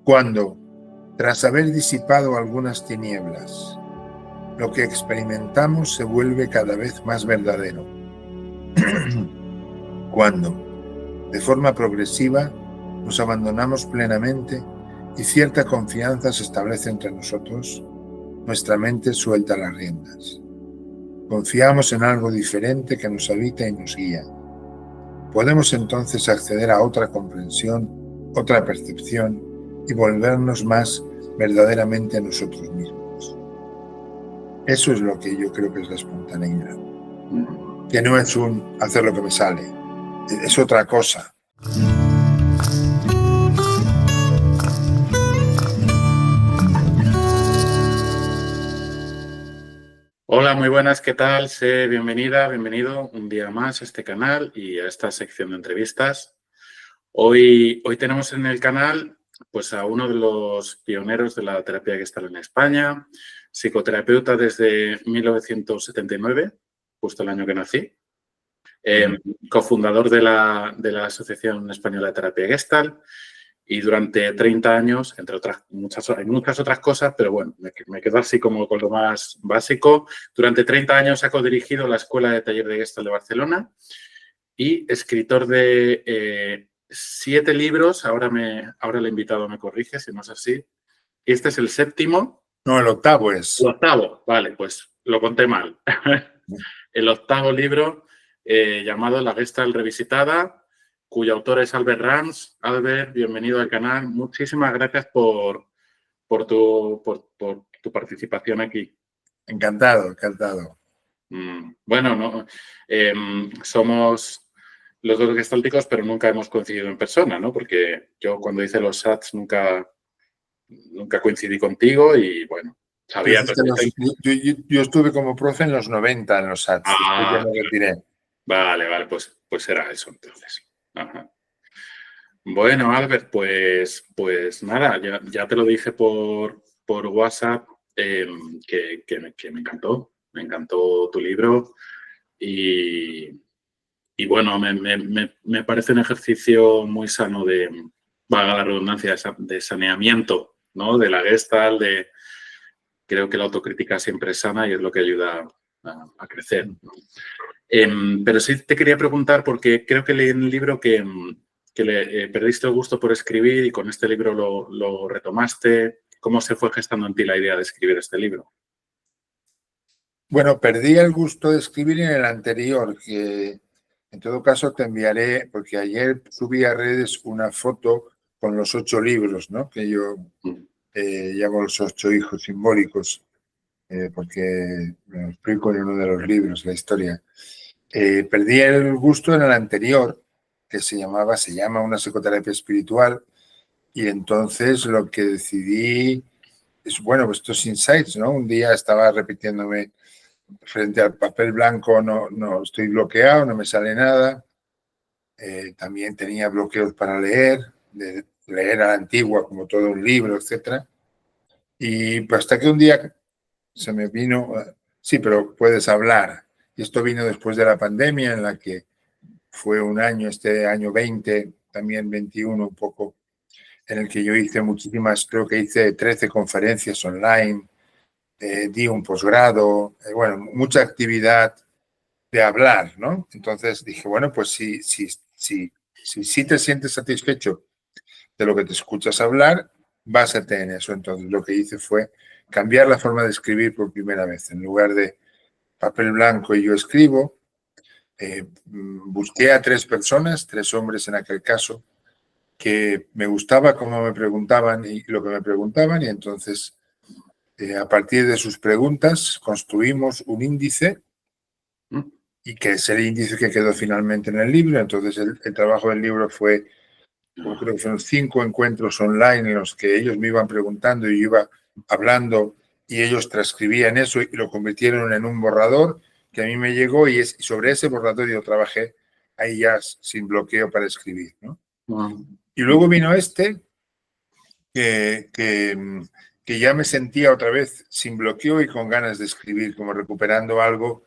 Cuando, tras haber disipado algunas tinieblas, lo que experimentamos se vuelve cada vez más verdadero. Cuando, de forma progresiva, nos abandonamos plenamente y cierta confianza se establece entre nosotros, nuestra mente suelta las riendas. Confiamos en algo diferente que nos habita y nos guía. Podemos entonces acceder a otra comprensión, otra percepción y volvernos más verdaderamente a nosotros mismos. Eso es lo que yo creo que es la espontaneidad. Que no es un hacer lo que me sale, es otra cosa. Hola, muy buenas, ¿qué tal? Sé bienvenida, bienvenido un día más a este canal y a esta sección de entrevistas. Hoy tenemos en el canal pues, a uno de los pioneros de la terapia Gestalt en España, psicoterapeuta desde 1979, justo el año que nací, cofundador de la Asociación Española de Terapia Gestalt. Y durante 30 años, entre otras muchas otras cosas, pero bueno, me quedo así como con lo más básico. Durante 30 años ha codirigido la Escuela de Taller de Gestalt de Barcelona y escritor de 7 libros. Ahora el invitado me corrige si no es así. Y este es el 7º. No, el 8º es. El 8º, vale, pues lo conté mal. El 8º libro llamado La Gestalt Revisitada, cuyo autor es Albert Rams. Albert, bienvenido al canal. Muchísimas gracias por tu participación aquí. Encantado, encantado. Bueno, no, somos los dos gestálticos, pero nunca hemos coincidido en persona, ¿no? Porque yo cuando hice los SATs nunca coincidí contigo y, bueno, sabía... Yo estuve como profe en los 90 en los SATs, después ya me retiré. Vale, pues era eso entonces. Ajá. Bueno, Albert, pues nada, ya te lo dije por WhatsApp, que me encantó tu libro y bueno, me parece un ejercicio muy sano de, valga la redundancia, de saneamiento, ¿no? De la Gestalt, creo que la autocrítica siempre es sana y es lo que ayuda a crecer, ¿no? Pero sí te quería preguntar, porque creo que leí en el libro que perdiste el gusto por escribir y con este libro lo retomaste. ¿Cómo se fue gestando en ti la idea de escribir este libro? Bueno, perdí el gusto de escribir en el anterior, que en todo caso te enviaré, porque ayer subí a redes una foto con los 8 libros, ¿no? Que yo llamo los 8 hijos simbólicos, porque me lo explico en uno de los libros, la historia. Perdí el gusto en el anterior, que se llama Una psicoterapia espiritual, y entonces lo que decidí es, bueno, pues estos insights, ¿no? Un día estaba repitiéndome frente al papel blanco, no estoy bloqueado, no me sale nada. También tenía bloqueos para leer, de leer a la antigua como todo un libro, etc. Y pues hasta que un día se me vino, sí, pero puedes hablar. Y esto vino después de la pandemia, en la que fue un año, este año 20, también 21 un poco, en el que yo hice muchísimas, creo que hice 13 conferencias online, di un posgrado, bueno, mucha actividad de hablar, ¿no? Entonces dije, bueno, pues si te sientes satisfecho de lo que te escuchas hablar, básate en eso. Entonces lo que hice fue cambiar la forma de escribir por primera vez. En lugar de papel blanco y yo escribo, busqué a 3 personas, 3 hombres en aquel caso, que me gustaba cómo me preguntaban y lo que me preguntaban, y entonces a partir de sus preguntas construimos un índice, y que es el índice que quedó finalmente en el libro. Entonces el trabajo del libro fue, creo que son 5 encuentros online en los que ellos me iban preguntando y yo iba hablando y ellos transcribían eso y lo convirtieron en un borrador que a mí me llegó, y sobre ese borrador yo trabajé ahí ya sin bloqueo para escribir, ¿no? Y luego vino que ya me sentía otra vez sin bloqueo y con ganas de escribir, como recuperando algo,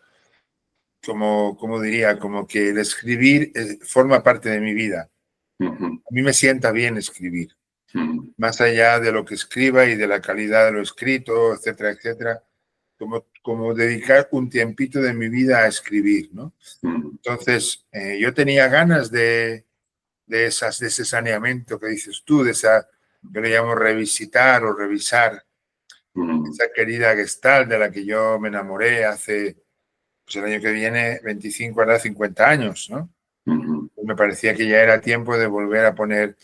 como diría, como que el escribir forma parte de mi vida. A mí me sienta bien escribir. más allá de lo que escriba y de la calidad de lo escrito, etcétera, etcétera, como dedicar un tiempito de mi vida a escribir, ¿no? Entonces, yo tenía ganas de ese saneamiento que dices tú, de esa, yo le llamo revisitar o revisar, esa querida Gestalt de la que yo me enamoré hace, pues el año que viene, 25, ahora 50 años, ¿no? Me parecía que ya era tiempo de volver a poner,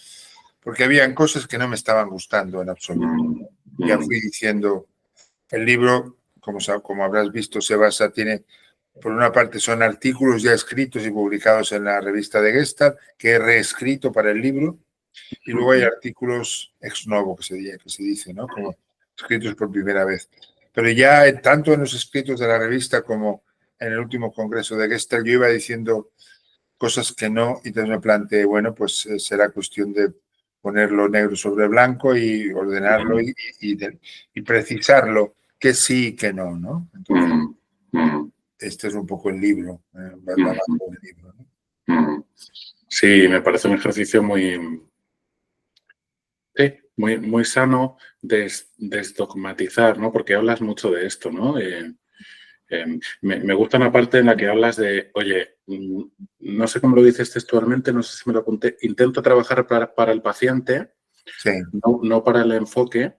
porque habían cosas que no me estaban gustando en absoluto. Ya fui diciendo, el libro, como habrás visto, se basa, por una parte son artículos ya escritos y publicados en la revista de Gestalt, que he reescrito para el libro, y luego hay artículos ex novo, que se dice, ¿no? Como escritos por primera vez. Pero ya tanto en los escritos de la revista como en el último congreso de Gestalt, yo iba diciendo cosas que no, y entonces me planteé, bueno, pues será cuestión de ponerlo negro sobre blanco y ordenarlo y precisarlo, que sí y que no, ¿no? Entonces, este es un poco el libro, la base del libro, ¿no? Sí, me parece un ejercicio muy sano desdogmatizar, ¿no? Porque hablas mucho de esto, ¿no? Me gusta una parte en la que hablas de, oye, no sé cómo lo dices textualmente, no sé si me lo apunté, intento trabajar para el paciente, sí. no para el enfoque,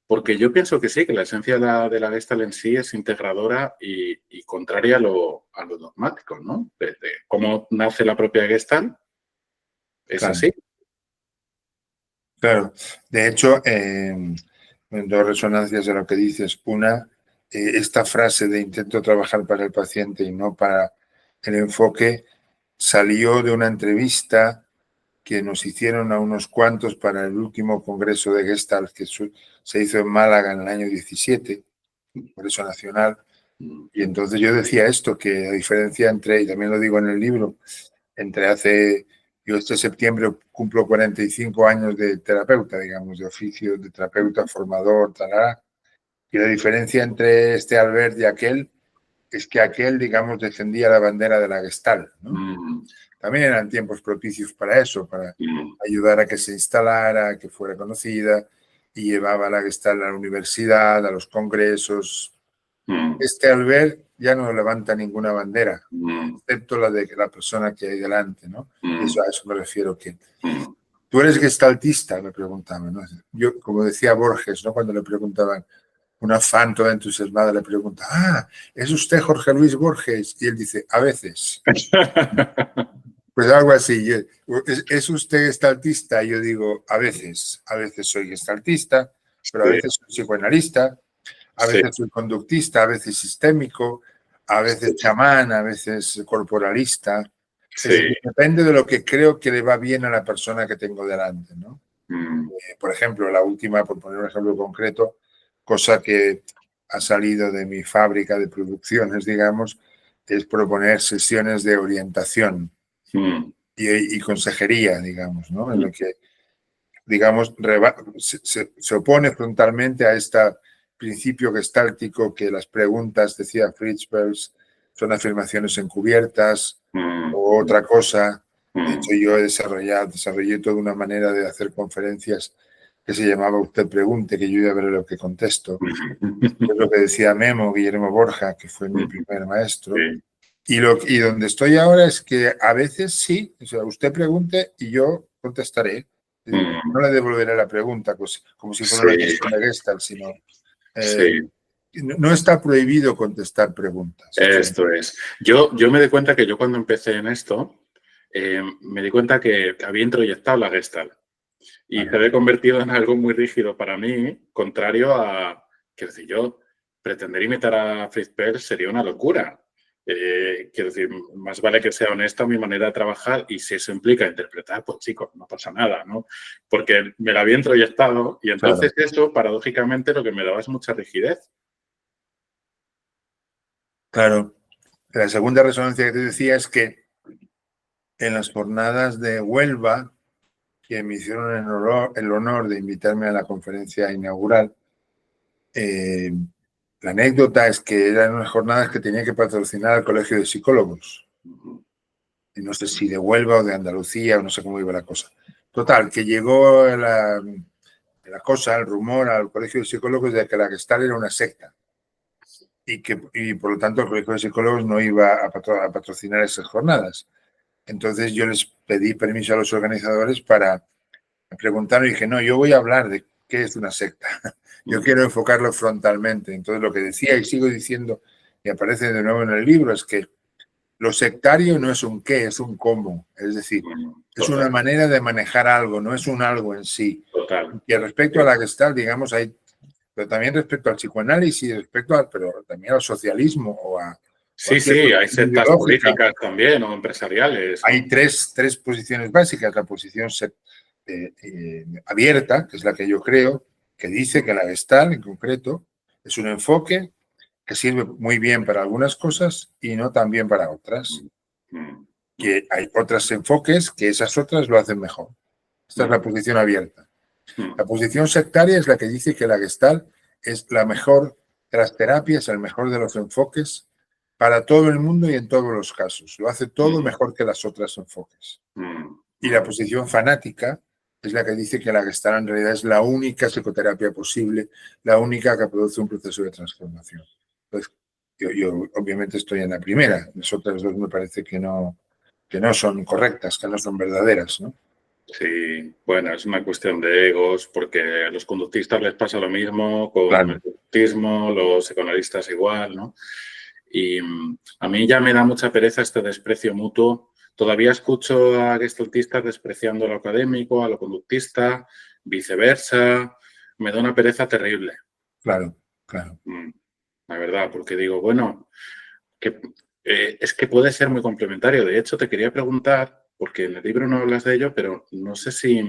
porque yo pienso que sí, que la esencia de la Gestalt en sí es integradora y contraria a lo dogmático, ¿no? De cómo nace la propia Gestalt, es Claro. así. Claro, de hecho, en dos resonancias de lo que dices. Una, esta frase de intento trabajar para el paciente y no para el enfoque salió de una entrevista que nos hicieron a unos cuantos para el último congreso de Gestalt que se hizo en Málaga en el año 17, Congreso Nacional. Y entonces yo decía esto, que a diferencia entre, y también lo digo en el libro, yo este septiembre cumplo 45 años de terapeuta, digamos, de oficio de terapeuta, formador, tal. Y la diferencia entre este Albert y aquel es que aquel, digamos, defendía la bandera de la Gestalt, ¿no? También eran tiempos propicios para eso, para ayudar a que se instalara, a que fuera conocida, y llevaba la Gestalt a la universidad, a los congresos. Este Albert ya no levanta ninguna bandera, excepto la de la persona que hay delante, ¿no? A eso me refiero. Que tú eres gestaltista, me preguntaban, ¿no? Yo, como decía Borges, ¿no? Cuando le preguntaban, una fan toda entusiasmada le pregunta, ¿es usted Jorge Luis Borges? Y él dice, a veces. Pues algo así. ¿Es usted gestaltista? Y yo digo, a veces soy gestaltista, pero a veces soy psicoanalista, a veces soy conductista, a veces sistémico, a veces chamán, a veces corporalista. Es decir, depende de lo que creo que le va bien a la persona que tengo delante, ¿no? Por ejemplo, la última, por poner un ejemplo concreto, cosa que ha salido de mi fábrica de producciones, digamos, es proponer sesiones de orientación y consejería, digamos, ¿no? En lo que, digamos, se opone frontalmente a este principio gestáltico que las preguntas, decía Fritz Perls, son afirmaciones encubiertas o otra cosa. De hecho, yo desarrollé toda una manera de hacer conferencias que se llamaba Usted Pregunte, que yo iba a ver lo que contesto. Es lo que decía Guillermo Borja, que fue mi primer maestro. Y donde estoy ahora es que a veces sí, o sea, usted pregunte y yo contestaré. No le devolveré la pregunta, pues, como si fuera una cuestión de Gestalt, sino no está prohibido contestar preguntas. Esto es. Yo me di cuenta que yo cuando empecé en esto, me di cuenta que había introyectado la Gestalt y se había convertido en algo muy rígido para mí, contrario a, quiero decir, yo pretender imitar a Fritz Perls sería una locura. Quiero decir, más vale que sea honesta mi manera de trabajar y si eso implica interpretar, pues chicos, no pasa nada, ¿no? Porque me la había introyectado y entonces eso, paradójicamente, lo que me daba es mucha rigidez. Claro. La segunda resonancia que te decía es que en las jornadas de Huelva, que me hicieron el honor de invitarme a la conferencia inaugural, la anécdota es que eran unas jornadas que tenía que patrocinar al Colegio de Psicólogos. Y no sé si de Huelva o de Andalucía, o no sé cómo iba la cosa. Total, que llegó la cosa, el rumor al Colegio de Psicólogos de que la Gestalt era una secta y por lo tanto el Colegio de Psicólogos no iba a patrocinar esas jornadas. Entonces yo les pedí permiso a los organizadores para preguntar y dije, no, yo voy a hablar de qué es una secta. Yo quiero enfocarlo frontalmente. Entonces lo que decía y sigo diciendo y aparece de nuevo en el libro es que lo sectario no es un qué, es un cómo. Es decir, es una manera de manejar algo, no es un algo en sí. Total. Y respecto a la Gestalt, digamos, pero también respecto al psicoanálisis, pero también al socialismo o a... Sí, hay sectas políticas también o empresariales. Hay tres posiciones básicas. La posición abierta, que es la que yo creo, que dice que la Gestalt, en concreto, es un enfoque que sirve muy bien para algunas cosas y no tan bien para otras. Que hay otros enfoques que esas otras lo hacen mejor. Esta es la posición abierta. La posición sectaria es la que dice que la Gestalt es la mejor de las terapias, el mejor de los enfoques para todo el mundo y en todos los casos. Lo hace todo mejor que las otras enfoques. Y la posición fanática es la que dice que la Gestalt en realidad es la única psicoterapia posible, la única que produce un proceso de transformación. Entonces, yo obviamente estoy en la primera. Las otras dos me parece que no son correctas, que no son verdaderas, ¿no? Sí, bueno, es una cuestión de egos, porque a los conductistas les pasa lo mismo con el conductismo, los psicoanalistas igual, ¿no? Y a mí ya me da mucha pereza este desprecio mutuo. Todavía escucho a gestaltistas despreciando a lo académico, a lo conductista, viceversa. Me da una pereza terrible. Claro. La verdad, porque digo, bueno, es que puede ser muy complementario. De hecho, te quería preguntar, porque en el libro no hablas de ello, pero no sé si...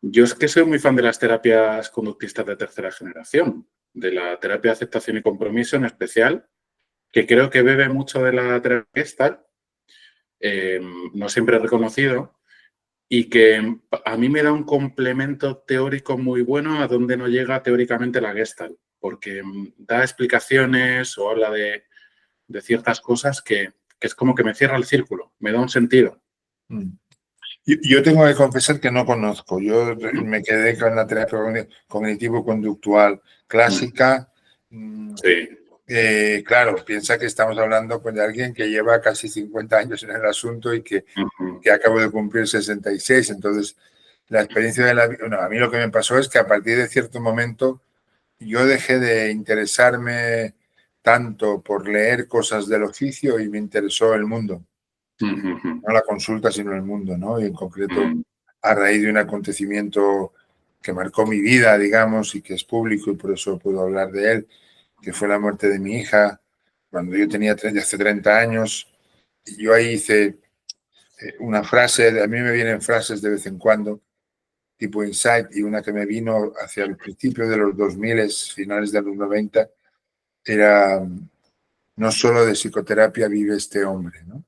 Yo es que soy muy fan de las terapias conductistas de tercera generación, de la terapia de aceptación y compromiso en especial, que creo que bebe mucho de la terapia Gestalt, no siempre reconocido, y que a mí me da un complemento teórico muy bueno a donde no llega teóricamente la Gestalt, porque da explicaciones o habla de ciertas cosas que es como que me cierra el círculo, me da un sentido. Yo tengo que confesar que no conozco. Yo me quedé con la terapia cognitivo-conductual clásica. Sí. Claro, piensa que estamos hablando de alguien que lleva casi 50 años en el asunto y que acabo de cumplir 66. Entonces, la experiencia de la vida... Bueno, a mí lo que me pasó es que a partir de cierto momento yo dejé de interesarme tanto por leer cosas del oficio y me interesó el mundo. No la consulta, sino el mundo, ¿no? Y en concreto, a raíz de un acontecimiento que marcó mi vida, digamos, y que es público y por eso puedo hablar de él, que fue la muerte de mi hija cuando yo tenía hace 30 años. Y yo ahí hice una frase, a mí me vienen frases de vez en cuando, tipo insight, y una que me vino hacia el principio de los 2000, finales de los 90, era: no solo de psicoterapia vive este hombre, ¿no?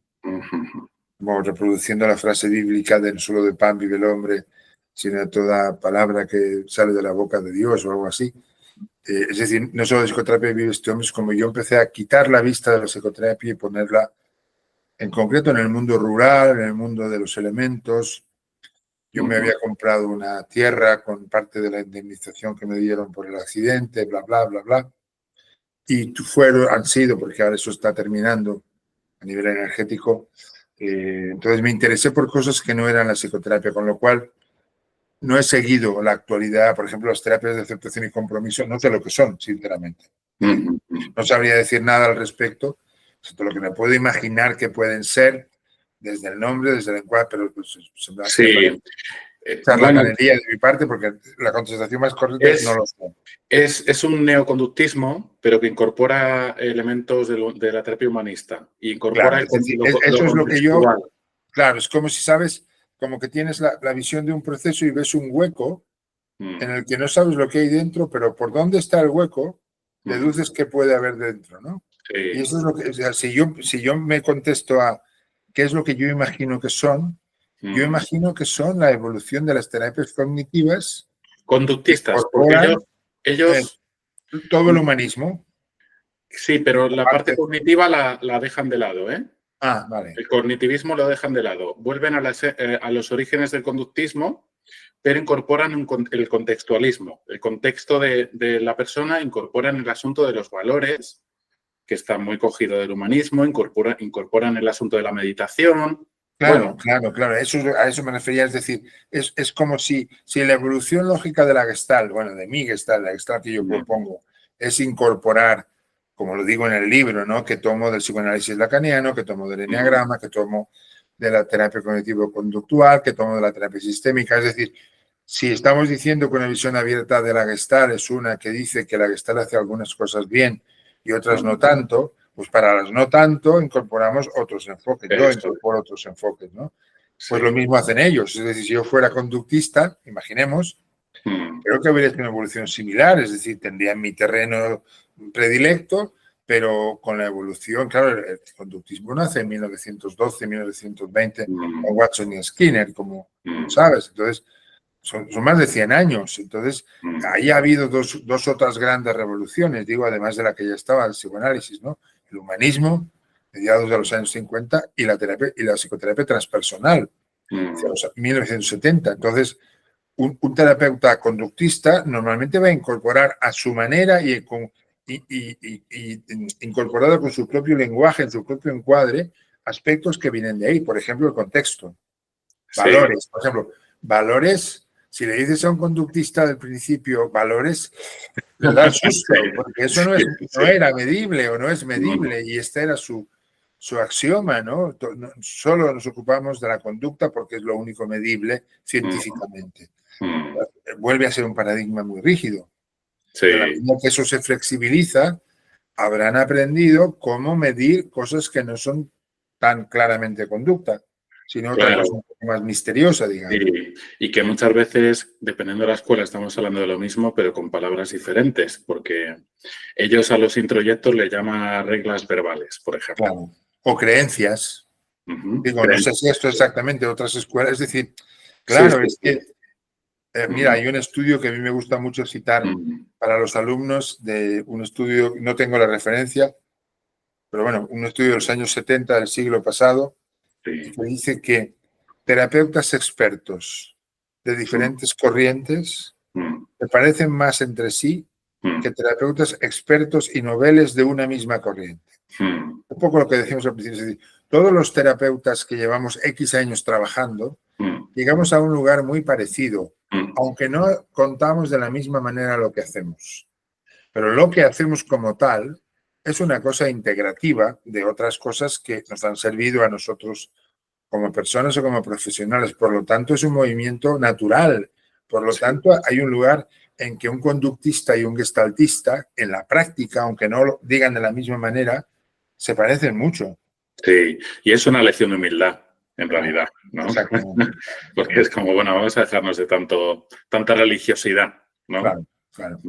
Como reproduciendo la frase bíblica de no solo de pan vive el hombre, sino de toda palabra que sale de la boca de Dios o algo así. Es decir, no solo de psicoterapia vive este hombre, es como yo empecé a quitar la vista de la psicoterapia y ponerla en concreto en el mundo rural, en el mundo de los elementos. Yo me había comprado una tierra con parte de la indemnización que me dieron por el accidente, bla, bla, bla, bla. Y han sido, porque ahora eso está terminando a nivel energético. Entonces me interesé por cosas que no eran la psicoterapia, con lo cual no he seguido la actualidad. Por ejemplo, las terapias de aceptación y compromiso, no sé lo que son, sinceramente. No sabría decir nada al respecto, excepto lo que me puedo imaginar que pueden ser, desde el nombre, desde el encuadre, pero pues, se me hace charlatanería de mi parte, porque la contestación más correcta es no lo sé. Es un neoconductismo, pero que incorpora elementos de la terapia humanista. Y incorpora eso es lo que yo... Claro, es como si sabes, como que tienes la visión de un proceso y ves un hueco en el que no sabes lo que hay dentro, pero por dónde está el hueco, deduces que puede haber dentro, ¿no? Sí. Y eso es lo que... O sea, si yo me contesto a qué es lo que yo imagino que son, yo imagino que son la evolución de las terapias cognitivas conductistas, porque ellos todo el humanismo. Sí, pero la parte cognitiva la dejan de lado, ¿eh? Vale. El cognitivismo lo dejan de lado. Vuelven a los orígenes del conductismo, pero incorporan el contextualismo. El contexto de la persona incorporan el asunto de los valores, que está muy cogido del humanismo, incorporan el asunto de la meditación. Claro, claro. A eso me refería. Es decir, es como si la evolución lógica de la Gestalt, bueno, de mi Gestalt, la Gestalt que yo propongo, es incorporar, como lo digo en el libro, ¿no? Que tomo del psicoanálisis lacaniano, que tomo del enneagrama, que tomo de la terapia cognitivo-conductual, que tomo de la terapia sistémica. Es decir, si estamos diciendo que una visión abierta de la Gestalt es una que dice que la Gestalt hace algunas cosas bien y otras no tanto, pues para las no tanto incorporamos otros enfoques. Yo incorporo otros enfoques, ¿no? Pues lo mismo hacen ellos. Es decir, si yo fuera conductista, imaginemos, creo que habría una evolución similar. Es decir, tendría mi terreno predilecto, pero con la evolución, claro, el conductismo nace en 1912, 1920, con Watson y Skinner, como sabes. Entonces, son más de 100 años. Entonces, ahí ha habido dos otras grandes revoluciones, digo, además de la que ya estaba, el psicoanálisis, ¿no? El humanismo, mediados de los años 50, y la psicoterapia transpersonal, hacia los 1970. Entonces, un terapeuta conductista normalmente va a incorporar a su manera y incorporado con su propio lenguaje, en su propio encuadre, aspectos que vienen de ahí. Por ejemplo, el contexto. Valores, por ejemplo, valores. Si le dices a un conductista del principio valores, le da susto, porque eso no era medible o no es medible, y este era su axioma, ¿no? Solo nos ocupamos de la conducta porque es lo único medible científicamente. Vuelve a ser un paradigma muy rígido. De la manera que eso se flexibiliza, habrán aprendido cómo medir cosas que no son tan claramente conducta, sino otra cosa un poco más misteriosa, digamos. Y que muchas veces, dependiendo de la escuela, estamos hablando de lo mismo, pero con palabras diferentes, porque ellos a los introyectos le llaman reglas verbales, por ejemplo. Claro. O creencias. Digo, no sé si esto exactamente otras escuelas, es decir, claro, es que, mira, hay un estudio que a mí me gusta mucho citar para los alumnos, de un estudio, no tengo la referencia, pero bueno, un estudio de los años 70 del siglo pasado, que dice que terapeutas expertos de diferentes corrientes se parecen más entre sí que terapeutas expertos y noveles de una misma corriente. Un poco lo que decimos al principio, es decir, todos los terapeutas que llevamos X años trabajando, llegamos a un lugar muy parecido, aunque no contamos de la misma manera lo que hacemos. Pero lo que hacemos como tal es una cosa integrativa de otras cosas que nos han servido a nosotros como personas o como profesionales. Por lo tanto, es un movimiento natural. Por lo tanto, hay un lugar en que un conductista y un gestaltista, en la práctica, aunque no lo digan de la misma manera, se parecen mucho. Sí, y es una lección de humildad, en realidad, ¿no? Exactamente. Porque es como, bueno, vamos a dejarnos de tanta religiosidad, ¿no? Claro.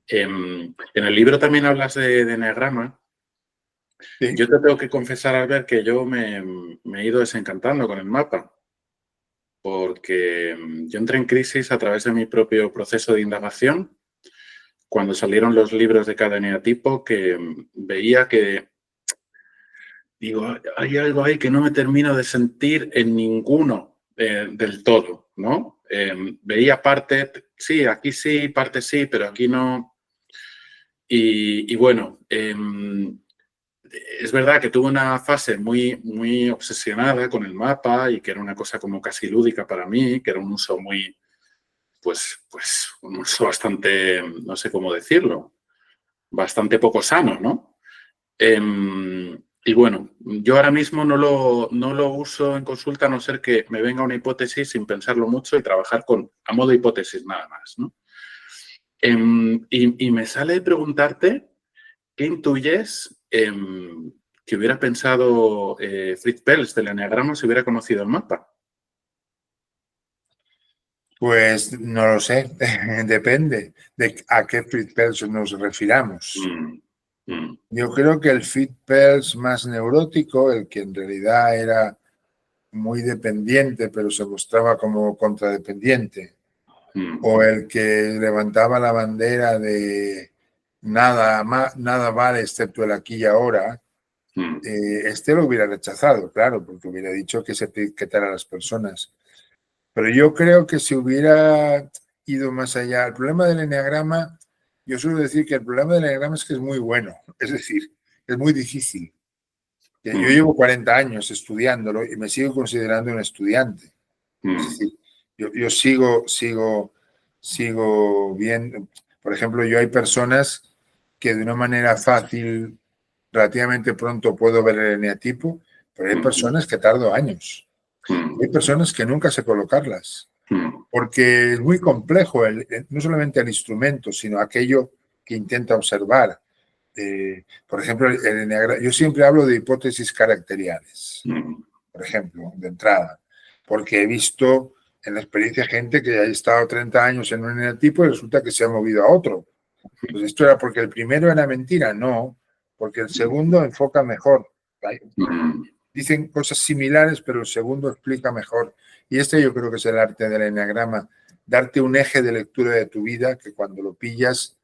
En el libro también hablas de enneagrama. Sí. Yo te tengo que confesar, Albert, que yo me he ido desencantando con el mapa, porque yo entré en crisis a través de mi propio proceso de indagación, cuando salieron los libros de cada eneatipo, que veía que, digo, hay algo ahí que no me termino de sentir en ninguno del todo, ¿no? Veía parte, sí, aquí sí, parte sí, pero aquí no. Y bueno, es verdad que tuve una fase muy, muy obsesionada con el mapa y que era una cosa como casi lúdica para mí, que era un uso muy, pues un uso bastante, no sé cómo decirlo, bastante poco sano, ¿no? Y bueno, yo ahora mismo no lo uso en consulta a no ser que me venga una hipótesis sin pensarlo mucho y trabajar a modo hipótesis nada más, ¿no? Y me sale preguntarte qué intuyes que hubiera pensado Fritz Perls del enneagrama si hubiera conocido el mapa. Pues no lo sé, depende de a qué Fritz Perls nos refiramos. Yo creo que el Fritz Perls más neurótico, el que en realidad era muy dependiente, pero se mostraba como contradependiente, o el que levantaba la bandera de nada vale excepto el aquí y ahora, este lo hubiera rechazado, claro, porque hubiera dicho que se etiquetara a las personas. Pero yo creo que si hubiera ido más allá, el problema del eneagrama, yo suelo decir que el problema del eneagrama es que es muy bueno, es decir, es muy difícil. Yo llevo 40 años estudiándolo y me sigo considerando un estudiante. Es decir, yo sigo viendo, por ejemplo, yo hay personas que de una manera fácil, relativamente pronto puedo ver el eneatipo, pero hay personas que tardo años. Hay personas que nunca sé colocarlas, porque es muy complejo, no solamente el instrumento, sino aquello que intenta observar. Por ejemplo, yo siempre hablo de hipótesis caracteriales, por ejemplo, de entrada, porque he visto en la experiencia gente que ha estado 30 años en un eneatipo y resulta que se ha movido a otro. Pues esto era porque el primero era mentira, no, porque el segundo enfoca mejor. Dicen cosas similares, pero el segundo explica mejor. Y este yo creo que es el arte del eneagrama, darte un eje de lectura de tu vida que cuando lo pillas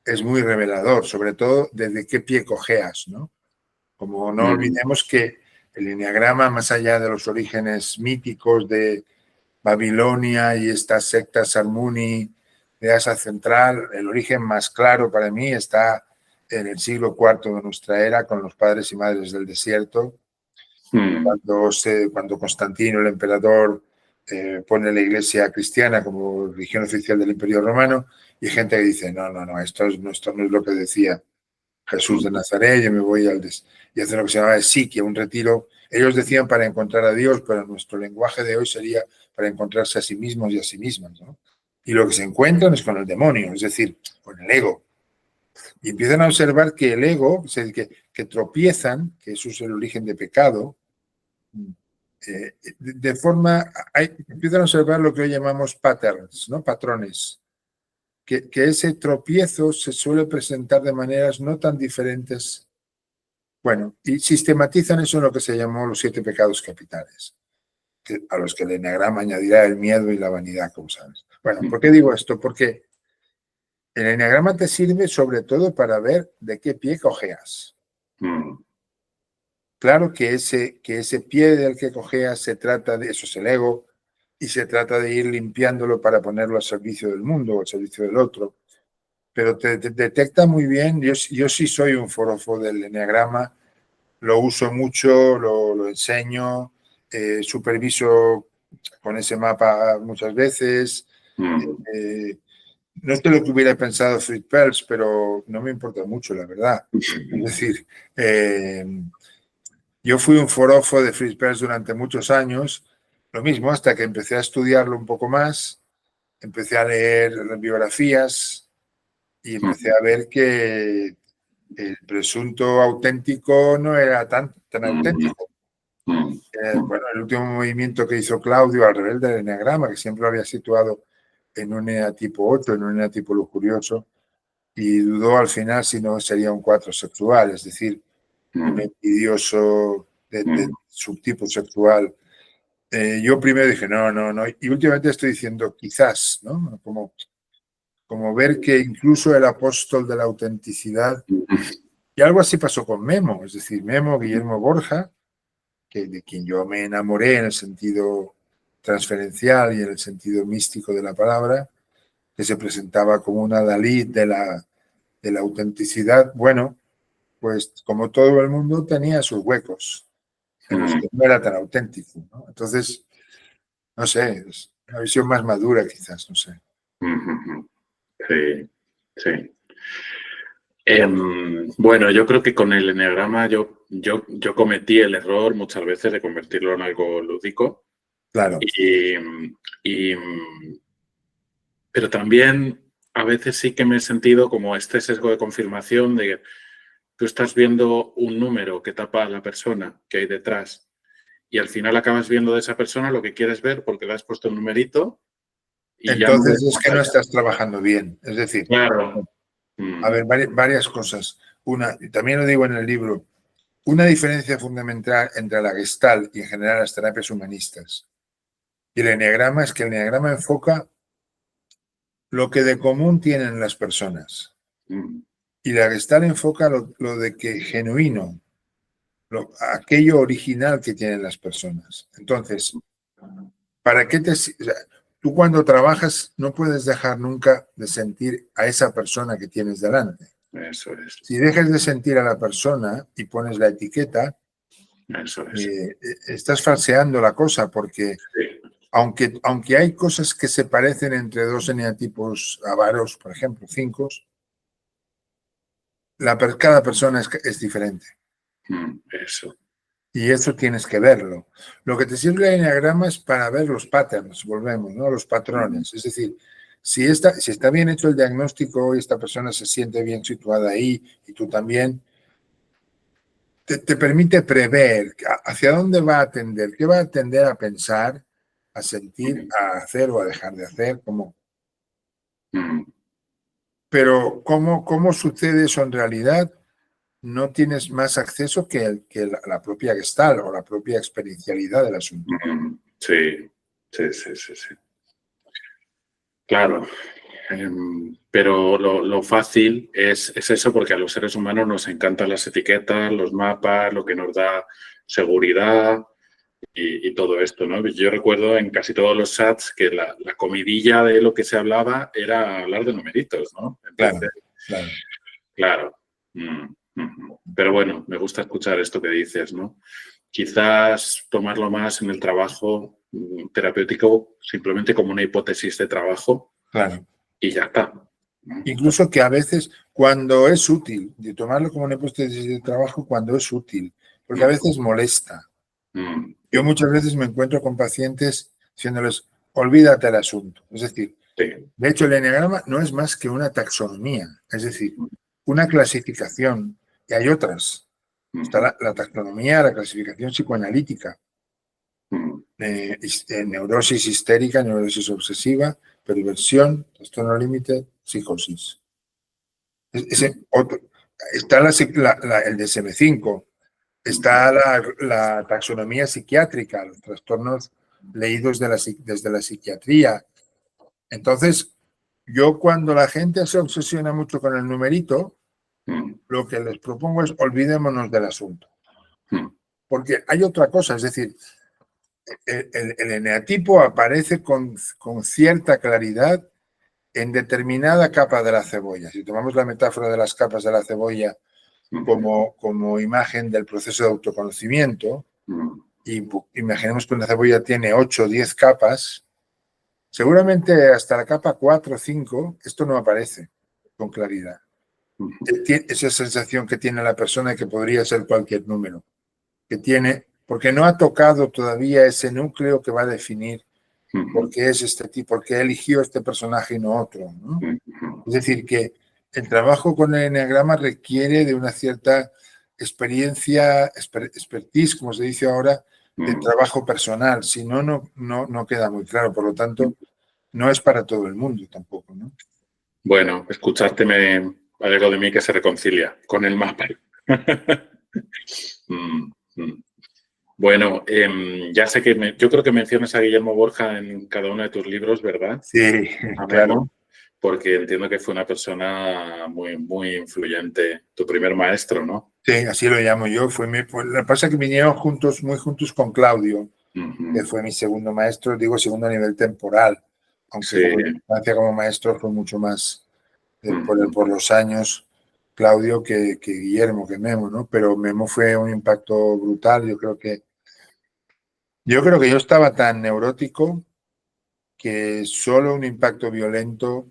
es muy revelador, sobre todo desde qué pie cojeas, ¿no? Como no olvidemos que el eneagrama, más allá de los orígenes míticos de Babilonia y estas sectas Harmony de Asia Central, el origen más claro para mí está en el siglo IV de nuestra era, con los padres y madres del desierto, cuando Constantino, el emperador, pone la iglesia cristiana como religión oficial del Imperio Romano, y hay gente que dice, no, esto no es lo que decía Jesús de Nazaret, yo me voy y hacen lo que se llama psiquia, un retiro. Ellos decían para encontrar a Dios, pero nuestro lenguaje de hoy sería para encontrarse a sí mismos y a sí mismas, ¿no? Y lo que se encuentran es con el demonio, es decir, con el ego. Y empiezan a observar que el ego, o sea, que tropiezan, que eso es el origen de pecado, de forma, empiezan a observar lo que hoy llamamos patterns, ¿no? Patrones, que ese tropiezo se suele presentar de maneras no tan diferentes. Bueno, y sistematizan eso en lo que se llamó los 7 pecados capitales, a los que el eneagrama añadirá el miedo y la vanidad, como sabes. Bueno, ¿por qué digo esto? Porque el eneagrama te sirve sobre todo para ver de qué pie cojeas. Claro que ese pie del que cojeas se trata de, eso es el ego, y se trata de ir limpiándolo para ponerlo al servicio del mundo o al servicio del otro. Pero te detecta muy bien, yo sí soy un forofo del eneagrama, lo uso mucho, lo enseño, superviso con ese mapa muchas veces. No sé lo que hubiera pensado Fritz Perls, pero no me importa mucho, la verdad. Es decir, yo fui un forofo de Fritz Perls durante muchos años, lo mismo hasta que empecé a estudiarlo un poco más, empecé a leer las biografías y empecé a ver que el presunto auténtico no era tan auténtico. Bueno, el último movimiento que hizo Claudio al revés del eneagrama, que siempre lo había situado en un eneatipo 8, en un eneatipo lujurioso, y dudó al final si no sería un 4 sexual, es decir, un envidioso de subtipo sexual. Yo primero dije, no, y últimamente estoy diciendo quizás, ¿no? Como ver que incluso el apóstol de la autenticidad, y algo así pasó con Memo, es decir, Memo, Guillermo Borja, de quien yo me enamoré en el sentido transferencial y en el sentido místico de la palabra, que se presentaba como una Dalí de la autenticidad. Bueno, pues como todo el mundo tenía sus huecos en los que no era tan auténtico, ¿no? Entonces, no sé, es una visión más madura quizás, no sé. Sí, sí. Bueno, yo creo que con el eneagrama yo cometí el error muchas veces de convertirlo en algo lúdico. Claro. Pero también a veces sí que me he sentido como este sesgo de confirmación de que tú estás viendo un número que tapa a la persona que hay detrás y al final acabas viendo de esa persona lo que quieres ver porque le has puesto un numerito y entonces ya no es que no estás trabajando bien. Es decir, claro. A ver, varias cosas. Una, y también lo digo en el libro, una diferencia fundamental entre la Gestalt y en general las terapias humanistas y el eneagrama es que el eneagrama enfoca lo que de común tienen las personas y la Gestalt enfoca lo de que genuino, aquello original que tienen las personas. Entonces, ¿para qué o sea, tú cuando trabajas no puedes dejar nunca de sentir a esa persona que tienes delante? Eso es. Si dejas de sentir a la persona y pones la etiqueta, Eso es. estás falseando la cosa, porque Sí. aunque hay cosas que se parecen entre dos eneatipos avaros, por ejemplo, 5, cada persona es diferente. Eso. Y eso tienes que verlo. Lo que te sirve el eneagrama es para ver los patterns, volvemos, ¿no? Los patrones. Es decir, si está bien hecho el diagnóstico y esta persona se siente bien situada ahí y tú también, te permite prever hacia dónde va a tender, qué va a tender a pensar, a sentir, a hacer o a dejar de hacer, como. Pero ¿cómo sucede eso en realidad? No tienes más acceso que la propia Gestalt o la propia experiencialidad del asunto. Sí. Claro. Pero lo fácil es eso, porque a los seres humanos nos encantan las etiquetas, los mapas, lo que nos da seguridad y todo esto, ¿no? Yo recuerdo en casi todos los chats que la comidilla de lo que se hablaba era hablar de numeritos, ¿no? Entonces, claro. Pero bueno, me gusta escuchar esto que dices, ¿no? Quizás tomarlo más en el trabajo terapéutico simplemente como una hipótesis de trabajo. Claro. Y ya está. Incluso que a veces, cuando es útil, de tomarlo como una hipótesis de trabajo cuando es útil, porque a veces molesta. Yo muchas veces me encuentro con pacientes diciéndoles, olvídate del asunto. Es decir, de hecho, el eneagrama no es más que una taxonomía, es decir, una clasificación, y hay otras. Está la taxonomía, la clasificación psicoanalítica, neurosis histérica, neurosis obsesiva, perversión, trastorno límite, psicosis. Está el DSM-5, está la taxonomía psiquiátrica, los trastornos leídos desde la psiquiatría. Entonces, yo cuando la gente se obsesiona mucho con el numerito, lo que les propongo es olvidémonos del asunto. Porque hay otra cosa, es decir, el eneatipo aparece con cierta claridad en determinada capa de la cebolla. Si tomamos la metáfora de las capas de la cebolla como imagen del proceso de autoconocimiento, y imaginemos que una cebolla tiene 8 o 10 capas, seguramente hasta la capa 4 o 5 esto no aparece con claridad. Esa sensación que tiene la persona que podría ser cualquier número, que tiene, porque no ha tocado todavía ese núcleo que va a definir por qué es este tipo, por qué eligió este personaje y no otro, ¿no? Es decir, que el trabajo con el eneagrama requiere de una cierta experiencia, expertise, como se dice ahora, de trabajo personal. Si no, no queda muy claro. Por lo tanto, no es para todo el mundo tampoco, ¿no? Bueno, escucharte me alegro de mí que se reconcilia con el mapa. Bueno, ya sé que yo creo que mencionas a Guillermo Borja en cada uno de tus libros, ¿verdad? Sí, claro. Porque entiendo que fue una persona muy, muy influyente, tu primer maestro, ¿no? Sí, así lo llamo yo. Lo que pasa es que vinieron muy juntos con Claudio, que fue mi segundo maestro, digo segundo a nivel temporal, aunque como distancia como maestro fue mucho más por los años Claudio que Guillermo, que Memo, ¿no? Pero Memo fue un impacto brutal. Yo creo que yo estaba tan neurótico que solo un impacto violento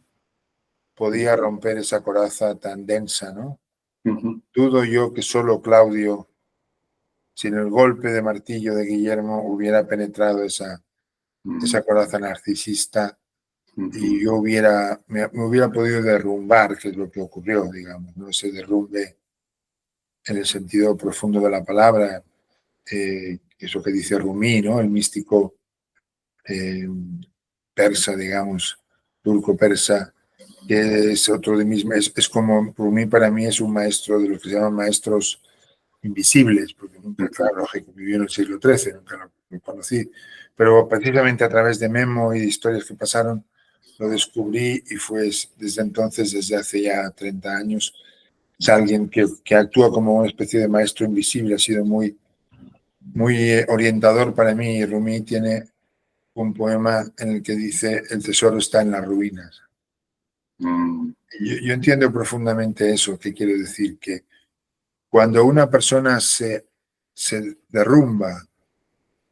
podía romper esa coraza tan densa, ¿no? Dudo yo que solo Claudio, sin el golpe de martillo de Guillermo, hubiera penetrado esa coraza narcisista y yo me hubiera podido derrumbar, que es lo que ocurrió, digamos, ¿no? Ese derrumbe en el sentido profundo de la palabra, eso que dice Rumi, ¿no? El místico persa, digamos, turco-persa, que es otro de mis, es como Rumi para mí es un maestro de los que se llaman maestros invisibles, porque nunca, claro, lógico, vivió en el siglo XIII, nunca lo conocí, pero precisamente a través de Memo y de historias que pasaron, lo descubrí y fue desde entonces, desde hace ya 30 años, es alguien que actúa como una especie de maestro invisible, ha sido muy, muy orientador para mí. Rumi tiene un poema en el que dice el tesoro está en las ruinas. Yo entiendo profundamente eso, que quiere decir que cuando una persona se derrumba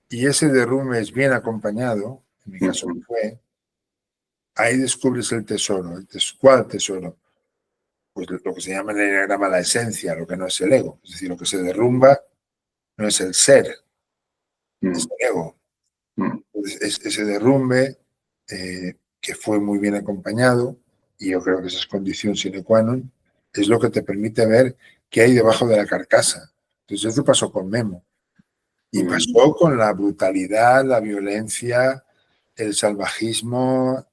y ese derrumbe es bien acompañado, en mi caso fue, ahí descubres el tesoro. ¿Cuál tesoro? Pues lo que se llama en el enneagrama la esencia, lo que no es el ego. Es decir, lo que se derrumba no es el ser, es el ego. Ese derrumbe que fue muy bien acompañado, y yo creo que esa es condición sine qua non, es lo que te permite ver qué hay debajo de la carcasa. Entonces eso pasó con Memo. Y pasó con la brutalidad, la violencia, el salvajismo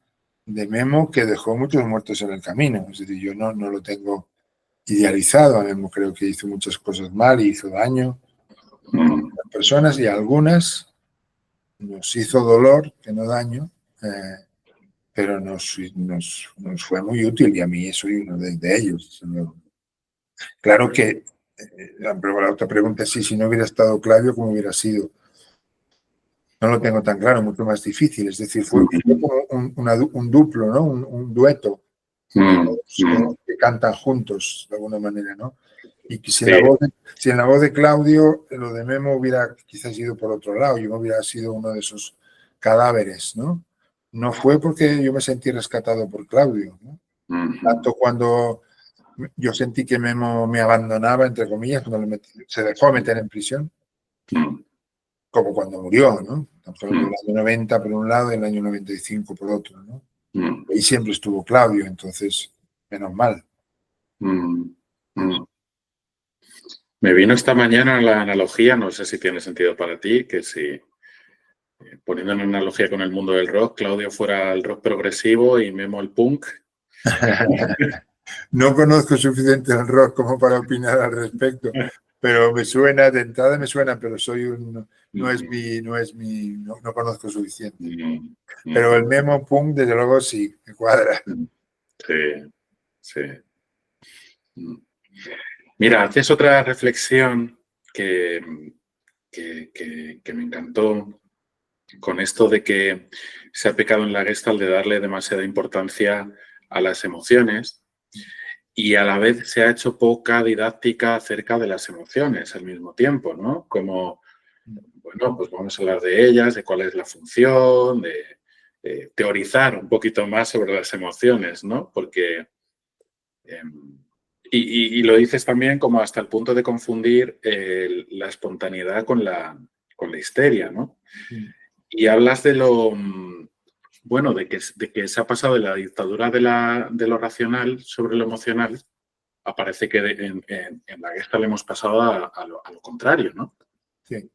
de Memo, que dejó muchos muertos en el camino. Es decir, yo no lo tengo idealizado. A Memo creo que hizo muchas cosas mal y hizo daño a las personas, y a algunas nos hizo dolor, que no daño, pero nos fue muy útil, y a mí soy uno de ellos. Claro que, pero la otra pregunta es si no hubiera estado Claudio, ¿cómo hubiera sido? No lo tengo tan claro, mucho más difícil. Es decir, fue como un duplo, ¿no? Un dueto que cantan juntos, de alguna manera, ¿no? Y que si en la voz de Claudio, lo de Memo hubiera quizás ido por otro lado, yo hubiera sido uno de esos cadáveres, ¿no? No fue porque yo me sentí rescatado por Claudio, ¿no? Tanto cuando yo sentí que Memo me abandonaba, entre comillas, cuando se dejó meter en prisión, como cuando murió, ¿no? Estamos hablando del año 90 por un lado y el año 95 por otro, ¿no? Y siempre estuvo Claudio, entonces, menos mal. Me vino esta mañana la analogía, no sé si tiene sentido para ti, que si, poniendo una analogía con el mundo del rock, Claudio fuera el rock progresivo y Memo el punk. No conozco suficiente el rock como para opinar al respecto, pero me suena, de entrada me suena, pero no conozco suficiente. Pero el Memo punk, desde luego, sí, me cuadra. Sí. Mira, haces otra reflexión que me encantó con esto de que se ha pecado en la Gestalt de darle demasiada importancia a las emociones y a la vez se ha hecho poca didáctica acerca de las emociones al mismo tiempo, ¿no? Como, bueno, pues vamos a hablar de ellas, de cuál es la función, de teorizar un poquito más sobre las emociones, ¿no? Porque... Y lo dices también como hasta el punto de confundir la espontaneidad con la histeria, ¿no? Y hablas de lo, bueno, de que se ha pasado de la dictadura de lo racional sobre lo emocional, aparece que en la Gestalt le hemos pasado a lo contrario, ¿no? Sí.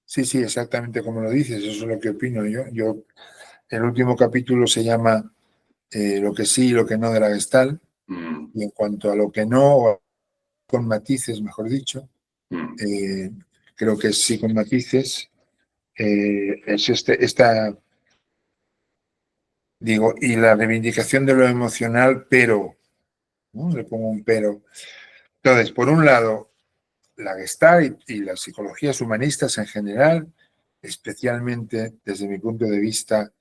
Sí, exactamente como lo dices, eso es lo que opino yo. El último capítulo se llama Lo que sí y lo que no de la Gestalt, y en cuanto a lo que no, con matices, mejor dicho, creo que sí con matices, es digo, y la reivindicación de lo emocional, pero, ¿no? Le pongo un pero. Entonces, por un lado, la Gestalt y las psicologías humanistas en general, especialmente desde mi punto de vista,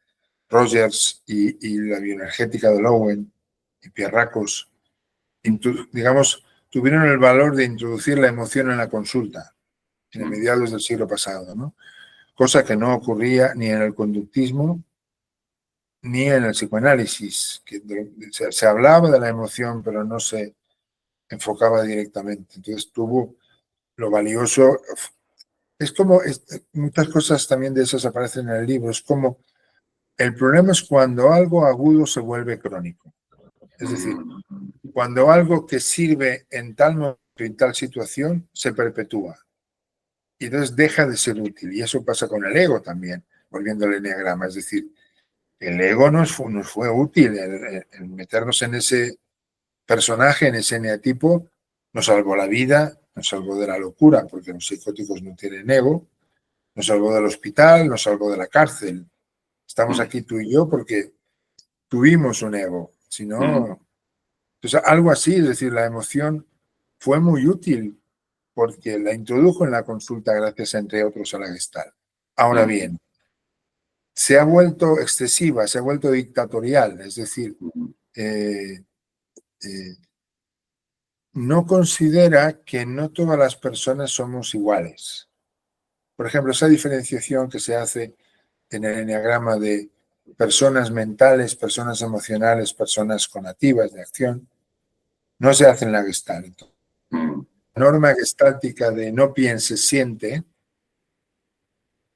Rogers y la bioenergética de Lowen y Pierracos, digamos, tuvieron el valor de introducir la emoción en la consulta en mediados del siglo pasado, ¿no? Cosa que no ocurría ni en el conductismo ni en el psicoanálisis, que se hablaba de la emoción, pero no se enfocaba directamente. Entonces tuvo lo valioso. Es como, muchas cosas también de esas aparecen en el libro, es como, el problema es cuando algo agudo se vuelve crónico. Es decir, cuando algo que sirve en tal momento y en tal situación se perpetúa. Y entonces deja de ser útil. Y eso pasa con el ego también, volviendo al enneagrama. Es decir, el ego nos fue útil. El meternos en ese personaje, en ese eneatipo, nos salvó la vida, nos salvó de la locura, porque los psicóticos no tienen ego, nos salvó del hospital, nos salvó de la cárcel. Estamos aquí tú y yo porque tuvimos un ego. Si no, entonces algo así, es decir, la emoción fue muy útil porque la introdujo en la consulta gracias, entre otros, a la Gestalt. Ahora bien, se ha vuelto excesiva, se ha vuelto dictatorial, es decir, no considera que no todas las personas somos iguales. Por ejemplo, esa diferenciación que se hace en el eneagrama de personas mentales, personas emocionales, personas conativas de acción, no se hace en la Gestalt. La norma gestáltica de no piense, siente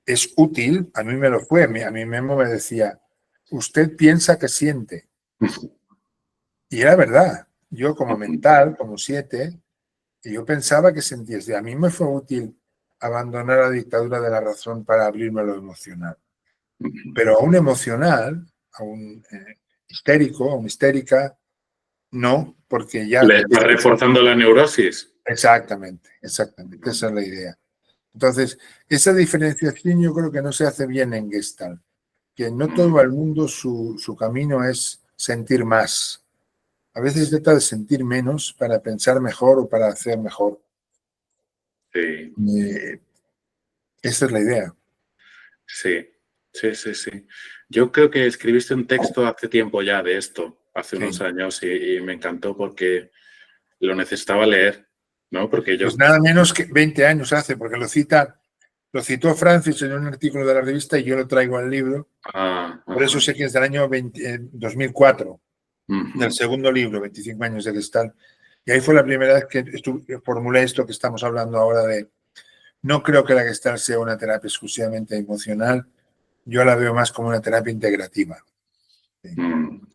es útil, a mí me lo fue, a mí Memo me decía, usted piensa que siente. Y era verdad, yo como mental, como 7, yo pensaba que sentía. A mí me fue útil abandonar la dictadura de la razón para abrirme a lo emocional. Pero a un emocional, a un histérico, a una histérica, no, porque ya... ¿Le está reforzando la neurosis? Exactamente, esa es la idea. Entonces, esa diferenciación yo creo que no se hace bien en Gestalt, que no todo el mundo su camino es sentir más. A veces se trata de sentir menos para pensar mejor o para hacer mejor. Sí. Esa es la idea. Sí. Yo creo que escribiste un texto hace tiempo ya de esto, hace unos años, y me encantó porque lo necesitaba leer, ¿no? Porque yo... Pues nada menos que 20 años hace, porque lo citó Francis en un artículo de la revista y yo lo traigo al libro. Por eso sé que es del año 2004, del segundo libro, 25 años de Gestalt. Y ahí fue la primera vez que formulé esto que estamos hablando ahora de no creo que la Gestalt sea una terapia exclusivamente emocional, yo la veo más como una terapia integrativa. Sí.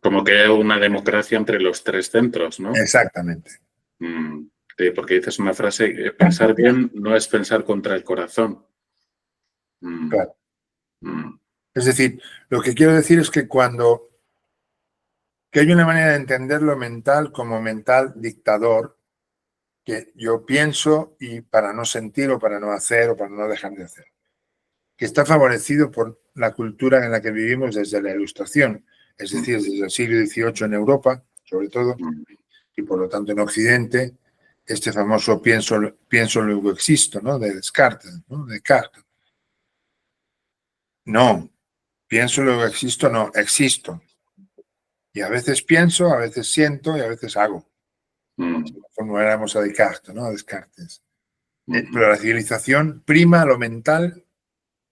Como que es una democracia entre los 3 centros, ¿no? Exactamente. Sí, porque dices una frase, pensar bien no es pensar contra el corazón. Claro. Es decir, lo que quiero decir es que que hay una manera de entender lo mental como mental dictador, que yo pienso y para no sentir o para no hacer o para no dejar de hacer, que está favorecido por la cultura en la que vivimos desde la Ilustración, es decir, desde el siglo XVIII en Europa, sobre todo, y por lo tanto en Occidente, este famoso pienso luego existo, ¿no? De Descartes, ¿no? Descartes. No, pienso luego existo, no, existo. Y a veces pienso, a veces siento y a veces hago. Formuláramos a Descartes, ¿no? A Descartes. Pero la civilización prima lo mental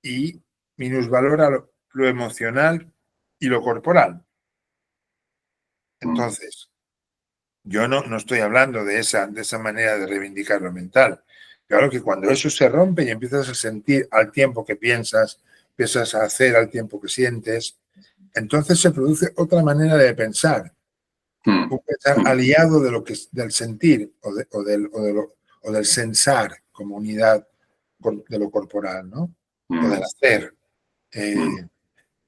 y minusvalora lo emocional y lo corporal. Entonces, yo no estoy hablando de esa manera de reivindicar lo mental. Claro que cuando eso se rompe y empiezas a sentir al tiempo que piensas, empiezas a hacer al tiempo que sientes, entonces se produce otra manera de pensar. Un pensar aliado del sentir o del sensar como unidad de lo corporal, ¿no? O del hacer.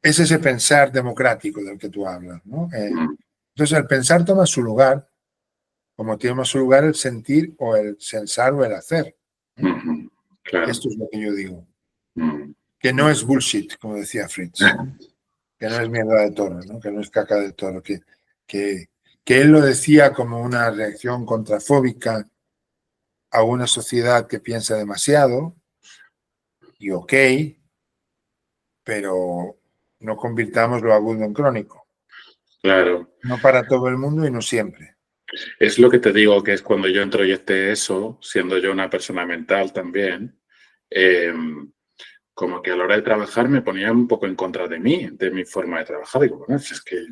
Es ese pensar democrático del que tú hablas, ¿no? Entonces el pensar toma su lugar, como toma su lugar el sentir o el sensar o el hacer. Claro. Esto es lo que yo digo. Que no es bullshit, como decía Fritz. Que no es mierda de toro, ¿no? Que no es caca de toro. Que él lo decía como una reacción contrafóbica a una sociedad que piensa demasiado, y ok, pero no convirtamos lo agudo en crónico. Claro. No para todo el mundo y no siempre. Es lo que te digo, que es cuando yo introyecté eso, siendo yo una persona mental también, como que a la hora de trabajar me ponía un poco en contra de mí, de mi forma de trabajar. Digo, bueno, es que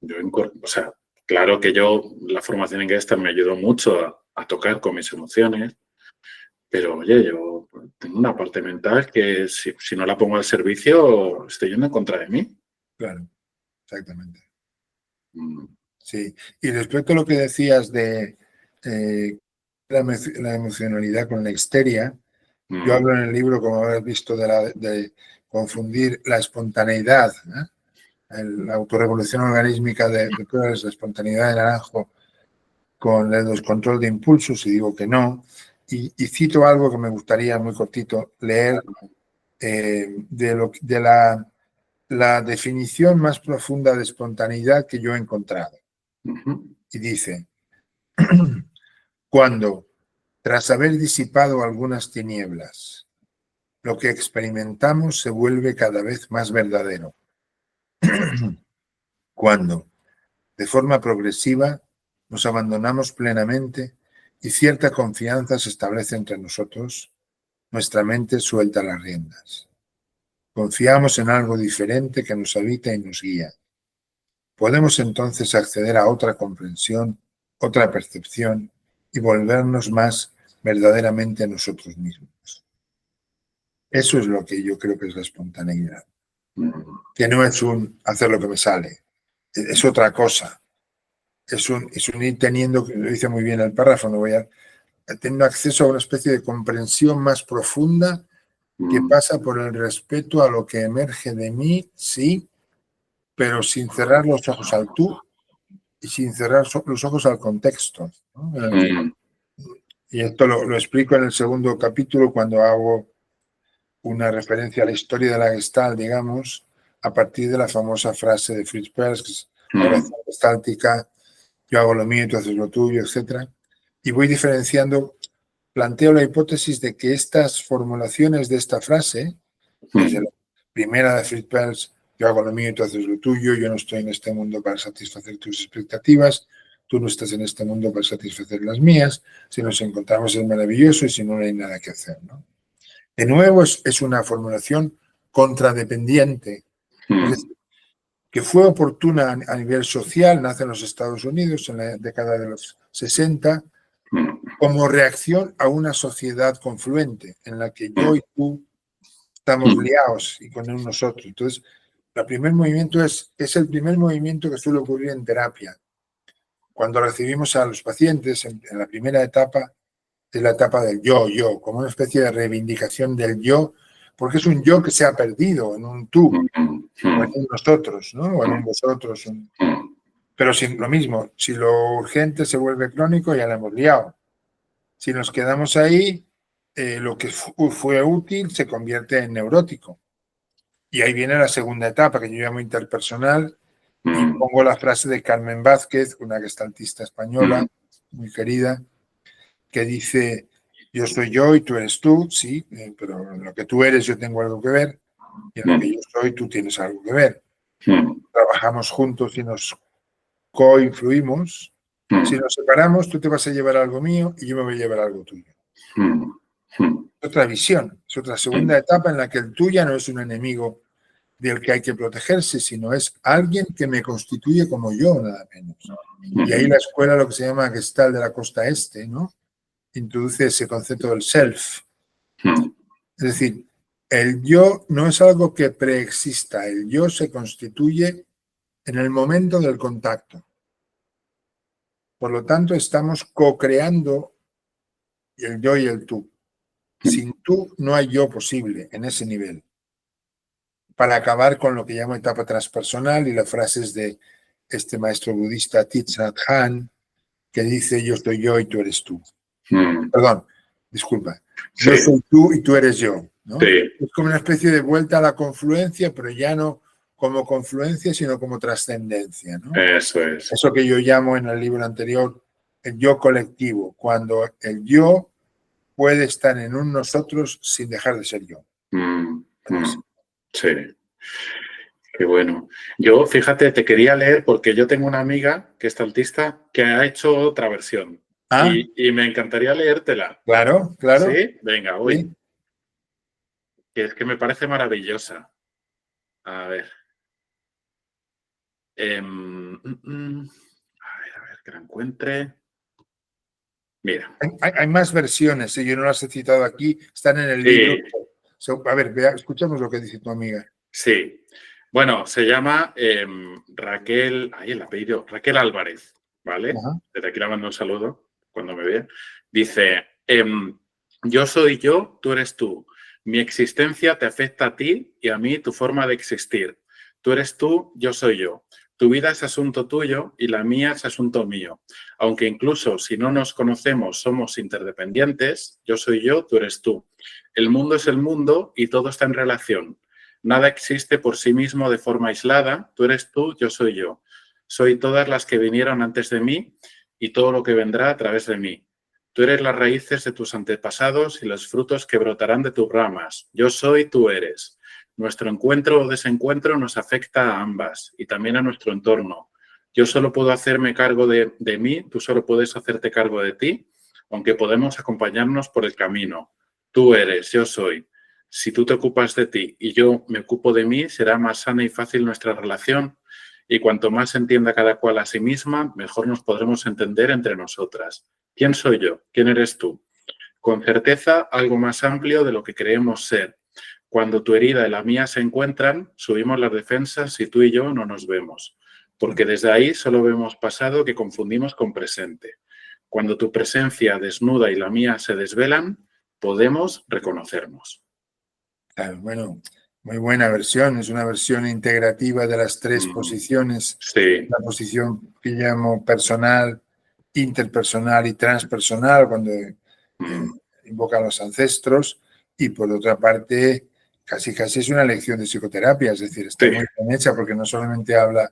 yo, o sea, claro que la formación en Gestalt me ayudó mucho a tocar con mis emociones, pero oye, yo tengo una parte mental que si no la pongo al servicio, estoy yendo en contra de mí. Claro, exactamente. Sí, y respecto a lo que decías de la emocionalidad con la histeria, yo hablo en el libro, como habrás visto, de confundir la espontaneidad, la autorrevolución organísmica de la espontaneidad de Naranjo con el descontrol de impulsos, y digo que no. Y cito algo que me gustaría, muy cortito, leer de la definición más profunda de espontaneidad que yo he encontrado. Y dice, cuando, tras haber disipado algunas tinieblas, lo que experimentamos se vuelve cada vez más verdadero. Cuando, de forma progresiva, nos abandonamos plenamente y cierta confianza se establece entre nosotros, nuestra mente suelta las riendas. Confiamos en algo diferente que nos habita y nos guía. Podemos entonces acceder a otra comprensión, otra percepción y volvernos más verdaderamente a nosotros mismos. Eso es lo que yo creo que es la espontaneidad. Que no es un hacer lo que me sale, es otra cosa. Es un ir teniendo, lo dice muy bien el párrafo, no voy a teniendo acceso a una especie de comprensión más profunda que pasa por el respeto a lo que emerge de mí, sí, pero sin cerrar los ojos al tú y sin cerrar los ojos al contexto, ¿no? Y esto lo explico en el segundo capítulo cuando hago una referencia a la historia de la Gestalt, digamos, a partir de la famosa frase de Fritz Perls, que es la oración gestáltica, yo hago lo mío y tú haces lo tuyo, etc. Y voy diferenciando, planteo la hipótesis de que estas formulaciones de esta frase, desde la primera de Fritz Perls, yo hago lo mío y tú haces lo tuyo, yo no estoy en este mundo para satisfacer tus expectativas, tú no estás en este mundo para satisfacer las mías, si nos encontramos es maravilloso y si no, no hay nada que hacer, ¿no? De nuevo, es una formulación contradependiente, es decir, que fue oportuna a nivel social, nace en los Estados Unidos en la década de los 60, como reacción a una sociedad confluente en la que yo y tú estamos liados y con nosotros. Entonces, el primer movimiento es el primer movimiento que suele ocurrir en terapia. Cuando recibimos a los pacientes en la primera etapa, es la etapa del yo, como una especie de reivindicación del yo, porque es un yo que se ha perdido en un tú, o en un nosotros, ¿no? O en un vosotros. Pero lo mismo, si lo urgente se vuelve crónico, ya la hemos liado. Si nos quedamos ahí, lo que fue útil se convierte en neurótico. Y ahí viene la segunda etapa, que yo llamo interpersonal, y pongo la frase de Carmen Vázquez, una gestaltista española muy querida, que dice, yo soy yo y tú eres tú, sí, pero en lo que tú eres yo tengo algo que ver, y en lo que yo soy tú tienes algo que ver. Trabajamos juntos y nos coinfluimos. Si nos separamos, tú te vas a llevar algo mío y yo me voy a llevar algo tuyo. Es otra visión, es otra segunda etapa en la que el tú ya no es un enemigo del que hay que protegerse, sino es alguien que me constituye como yo, nada menos. Y ahí la escuela, lo que se llama Gestalt de la costa este, ¿no? Introduce ese concepto del self. Es decir, el yo no es algo que preexista, el yo se constituye en el momento del contacto. Por lo tanto, estamos co-creando el yo y el tú. Sin tú no hay yo posible en ese nivel. Para acabar con lo que llamo etapa transpersonal y las frases de este maestro budista Thich Nhat Hanh, que dice yo soy yo y tú eres tú. Perdón, disculpa. Yo soy tú y tú eres yo, ¿no? Sí. Es como una especie de vuelta a la confluencia, pero ya no como confluencia, sino como trascendencia, ¿no? Eso es. Eso que yo llamo en el libro anterior el yo colectivo, cuando el yo puede estar en un nosotros sin dejar de ser yo. Sí. Qué bueno. Yo, fíjate, te quería leer porque yo tengo una amiga que es gestaltista que ha hecho otra versión. ¿Ah? Y me encantaría leértela. Claro, claro. ¿Sí? Venga, hoy. Sí. Que es que me parece maravillosa. A ver. A ver, que la encuentre. Mira. Hay más versiones, yo no las he citado aquí, están en el libro. A ver, escuchamos lo que dice tu amiga. Sí. Bueno, se llama Raquel, ahí el apellido, Raquel Álvarez, ¿vale? Desde aquí le mando un saludo cuando me vea. Dice, yo soy yo, tú eres tú. Mi existencia te afecta a ti y a mí tu forma de existir. Tú eres tú, yo soy yo. Tu vida es asunto tuyo y la mía es asunto mío. Aunque incluso si no nos conocemos somos interdependientes, yo soy yo, tú eres tú. El mundo es el mundo y todo está en relación. Nada existe por sí mismo de forma aislada. Tú eres tú, yo soy yo. Soy todas las que vinieron antes de mí y todo lo que vendrá a través de mí. Tú eres las raíces de tus antepasados y los frutos que brotarán de tus ramas. Yo soy, tú eres. Nuestro encuentro o desencuentro nos afecta a ambas y también a nuestro entorno. Yo solo puedo hacerme cargo de mí, tú solo puedes hacerte cargo de ti, aunque podemos acompañarnos por el camino. Tú eres, yo soy. Si tú te ocupas de ti y yo me ocupo de mí, será más sana y fácil nuestra relación. Y cuanto más se entienda cada cual a sí misma, mejor nos podremos entender entre nosotras. ¿Quién soy yo? ¿Quién eres tú? Con certeza, algo más amplio de lo que creemos ser. Cuando tu herida y la mía se encuentran, subimos las defensas y tú y yo no nos vemos. Porque desde ahí solo vemos pasado que confundimos con presente. Cuando tu presencia desnuda y la mía se desvelan, podemos reconocernos. Claro, bueno, muy buena versión. Es una versión integrativa de las tres posiciones. Sí. La posición que llamo personal, interpersonal y transpersonal, cuando invoca a los ancestros. Y por otra parte, casi es una lección de psicoterapia. Es decir, está muy bien hecha porque no solamente habla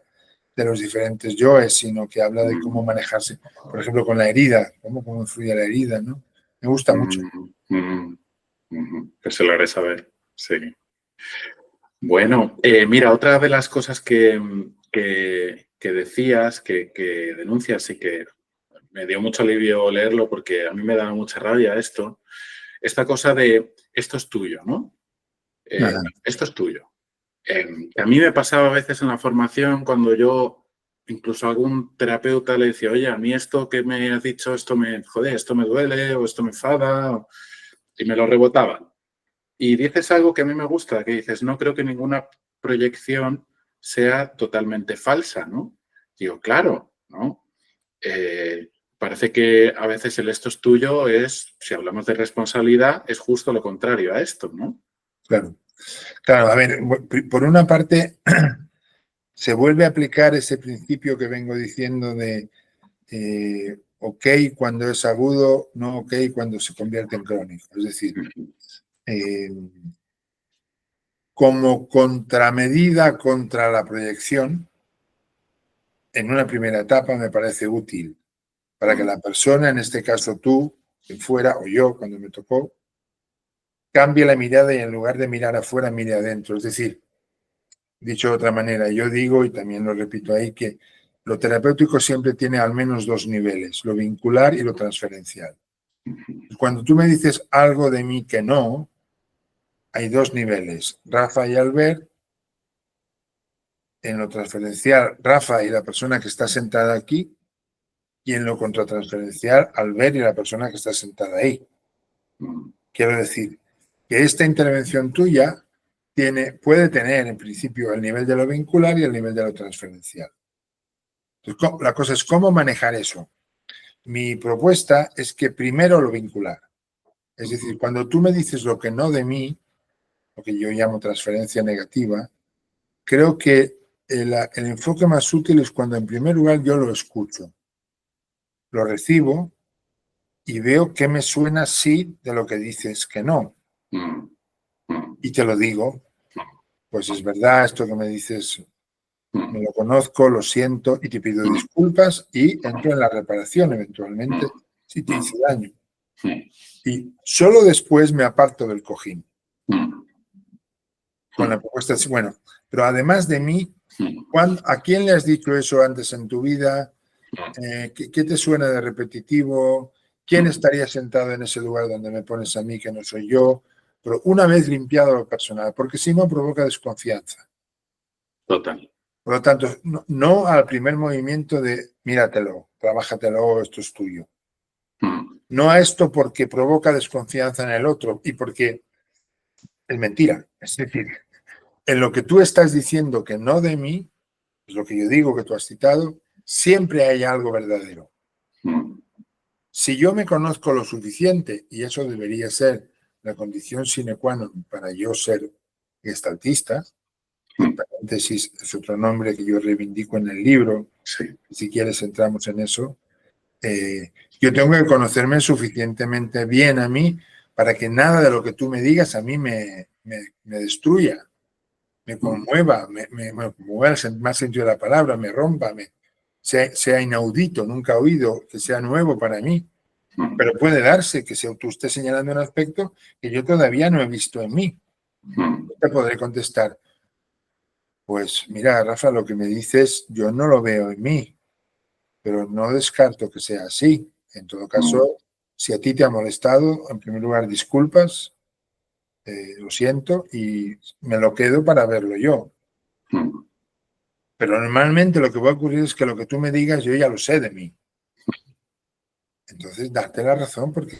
de los diferentes yoes, sino que habla de cómo manejarse, por ejemplo, con la herida, cómo influye la herida, ¿no? Me gusta mucho. Que se lo haré saber, sí. Bueno, mira, otra de las cosas que decías, que denuncias y que me dio mucho alivio leerlo porque a mí me da mucha rabia esto, esta cosa de esto es tuyo, ¿no? Esto es tuyo. A mí me pasaba a veces en la formación cuando yo, incluso a algún terapeuta le decía, oye, a mí esto que me has dicho, esto me duele o esto me enfada, y me lo rebotaban. Y dices algo que a mí me gusta, que dices, no creo que ninguna proyección sea totalmente falsa, ¿no? Digo, claro, ¿no? Parece que a veces el esto es tuyo es, si hablamos de responsabilidad, es justo lo contrario a esto, ¿no? Claro. Claro, a ver, por una parte, se vuelve a aplicar ese principio que vengo diciendo de ok cuando es agudo, no ok cuando se convierte en crónico. Es decir, como contramedida contra la proyección, en una primera etapa me parece útil para que la persona, en este caso tú, quien fuera, o yo, cuando me tocó, cambie la mirada y en lugar de mirar afuera, mire adentro. Es decir, dicho de otra manera, yo digo, y también lo repito ahí, que lo terapéutico siempre tiene al menos dos niveles, lo vincular y lo transferencial. Cuando tú me dices algo de mí que no, hay dos niveles, Rafa y Albert. En lo transferencial, Rafa y la persona que está sentada aquí, y en lo contratransferencial, Albert y la persona que está sentada ahí. Quiero decir que esta intervención tuya puede tener, en principio, el nivel de lo vincular y el nivel de lo transferencial. Entonces, la cosa es cómo manejar eso. Mi propuesta es que primero lo vincular. Es decir, cuando tú me dices lo que no de mí, lo que yo llamo transferencia negativa, creo que el enfoque más útil es cuando en primer lugar yo lo escucho, lo recibo y veo qué me suena sí de lo que dices que no. Y te lo digo, pues es verdad, esto que me dices, me lo conozco, lo siento y te pido disculpas y entro en la reparación eventualmente si te hice daño. Y solo después me aparto del cojín. Con la propuesta es, bueno, pero además de mí, ¿a quién le has dicho eso antes en tu vida? ¿Qué te suena de repetitivo? ¿Quién estaría sentado en ese lugar donde me pones a mí que no soy yo? Pero una vez limpiado lo personal, porque si no provoca desconfianza. Total. Por lo tanto, no al primer movimiento de míratelo, trabájatelo, esto es tuyo. No a esto porque provoca desconfianza en el otro y porque es mentira. Es decir, en lo que tú estás diciendo que no de mí, es lo que yo digo que tú has citado, siempre hay algo verdadero. Si yo me conozco lo suficiente, y eso debería ser la condición sine qua non para yo ser gestaltista, en paréntesis es otro nombre que yo reivindico en el libro, si quieres entramos en eso, yo tengo que conocerme suficientemente bien a mí para que nada de lo que tú me digas a mí me destruya, me conmueva, me conmueva el más sentido de la palabra, me rompa, sea inaudito, nunca oído, que sea nuevo para mí. Pero puede darse que tú estés señalando un aspecto que yo todavía no he visto en mí. Te podré contestar, pues mira, Rafa, lo que me dices yo no lo veo en mí, pero no descarto que sea así. En todo caso, si a ti te ha molestado, en primer lugar, disculpas, lo siento y me lo quedo para verlo yo. Pero normalmente lo que va a ocurrir es que lo que tú me digas yo ya lo sé de mí. Entonces, darte la razón porque...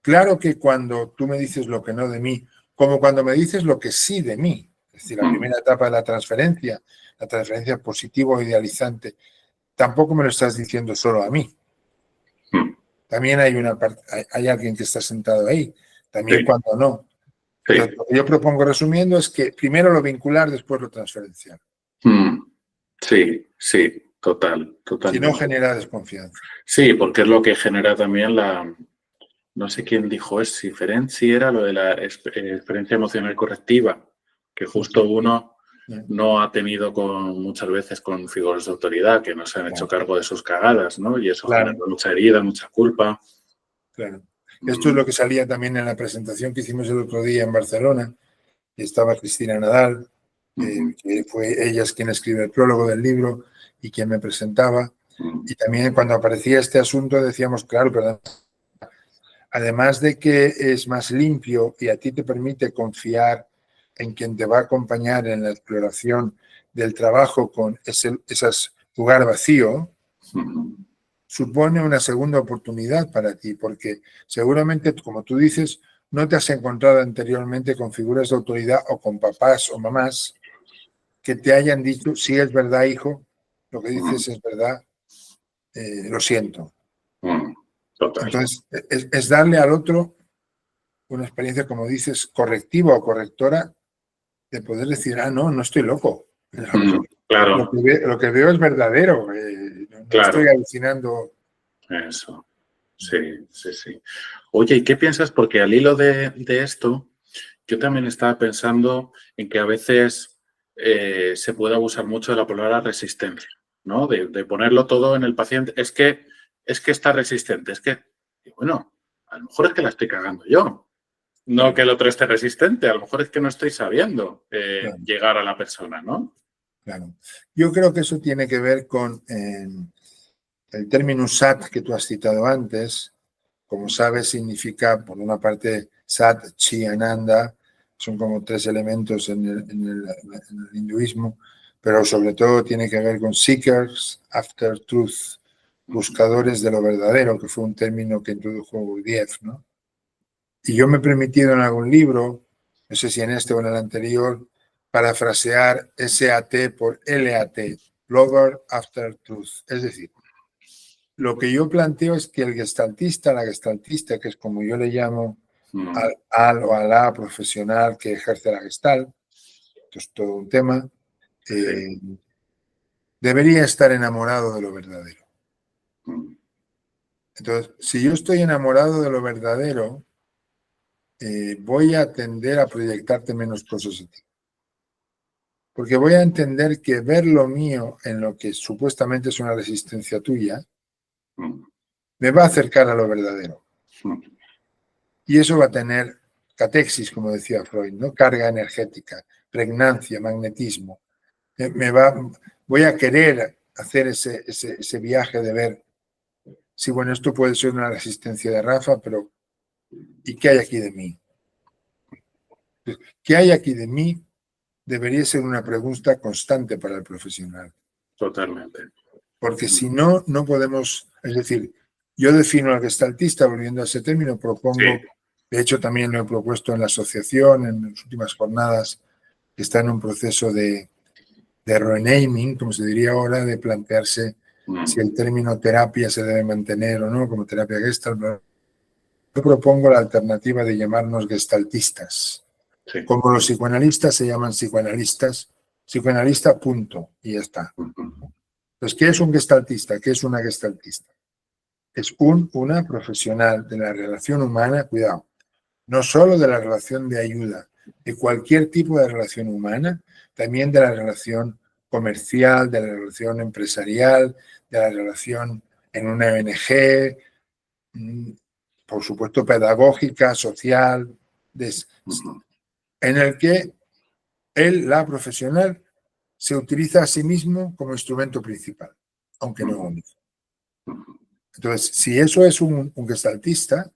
Claro que cuando tú me dices lo que no de mí, como cuando me dices lo que sí de mí, es decir, la primera etapa de la transferencia positivo o idealizante, tampoco me lo estás diciendo solo a mí. También hay una parte, hay alguien que está sentado ahí, también sí. Cuando no. Sí. Entonces, lo que yo propongo resumiendo es que primero lo vincular, después lo transferencial. Sí, sí, total. Si no genera desconfianza. Sí, porque es lo que genera también la... No sé quién dijo eso, si Ferenczi era lo de la experiencia emocional correctiva, que justo uno no ha tenido muchas veces con figuras de autoridad que no se han hecho cargo de sus cagadas, ¿no? Y eso genera mucha herida, mucha culpa. Claro. Esto es lo que salía también en la presentación que hicimos el otro día en Barcelona. Estaba Cristina Nadal, que fue ella quien escribe el prólogo del libro y quien me presentaba. Y también cuando aparecía este asunto decíamos, claro, pero además de que es más limpio y a ti te permite confiar en quien te va a acompañar en la exploración del trabajo con ese lugar vacío, supone una segunda oportunidad para ti, porque seguramente, como tú dices, no te has encontrado anteriormente con figuras de autoridad o con papás o mamás que te hayan dicho, sí, es verdad, hijo, lo que dices es verdad, lo siento. Entonces, es darle al otro una experiencia, como dices, correctiva o correctora, de poder decir, no estoy loco. Claro. Lo que veo es verdadero, no estoy alucinando. Eso, sí. Oye, ¿y qué piensas? Porque al hilo de esto, yo también estaba pensando en que a veces se puede abusar mucho de la palabra resistencia, ¿no? De ponerlo todo en el paciente. Es que está resistente, es que, bueno, a lo mejor es que la estoy cagando yo. No que el otro esté resistente, a lo mejor es que no estoy sabiendo llegar a la persona, ¿no? Claro. Yo creo que eso tiene que ver con el término SAT que tú has citado antes. Como sabes, significa, por una parte, Sat, Chi, Ananda, son como tres elementos en el hinduismo, pero sobre todo tiene que ver con Seekers After Truth, buscadores de lo verdadero, que fue un término que introdujo Gurdjieff, ¿no? Y yo me he permitido en algún libro, no sé si en este o en el anterior, parafrasear SAT por LAT, Lover After Truth. Es decir, lo que yo planteo es que el gestaltista, la gestaltista, que es como yo le llamo al o a la profesional que ejerce la gestalt, esto es todo un tema, debería estar enamorado de lo verdadero. Entonces, si yo estoy enamorado de lo verdadero, voy a tender a proyectarte menos cosas a ti. Porque voy a entender que ver lo mío en lo que supuestamente es una resistencia tuya, me va a acercar a lo verdadero. Y eso va a tener catexis, como decía Freud, ¿no? Carga energética, pregnancia, magnetismo. Voy a querer hacer ese viaje de ver si, bueno, esto puede ser una resistencia de Rafa, pero ¿y qué hay aquí de mí? ¿Qué hay aquí de mí? Debería ser una pregunta constante para el profesional. Totalmente. Porque si no, no podemos, es decir, yo defino al gestaltista, volviendo a ese término, propongo, de hecho también lo he propuesto en la asociación, en las últimas jornadas, que está en un proceso de renaming, como se diría ahora, de plantearse si el término terapia se debe mantener o no, como terapia gestalt. Yo propongo la alternativa de llamarnos gestaltistas. Como los psicoanalistas se llaman psicoanalistas, psicoanalista punto, y ya está. Entonces, ¿qué es un gestaltista? ¿Qué es una gestaltista? Es una profesional de la relación humana, cuidado, no solo de la relación de ayuda, de cualquier tipo de relación humana, también de la relación comercial, de la relación empresarial, de la relación en una ONG, por supuesto, pedagógica, social, en el que la profesional, se utiliza a sí mismo como instrumento principal, aunque no único. Entonces, si eso es un gestaltista,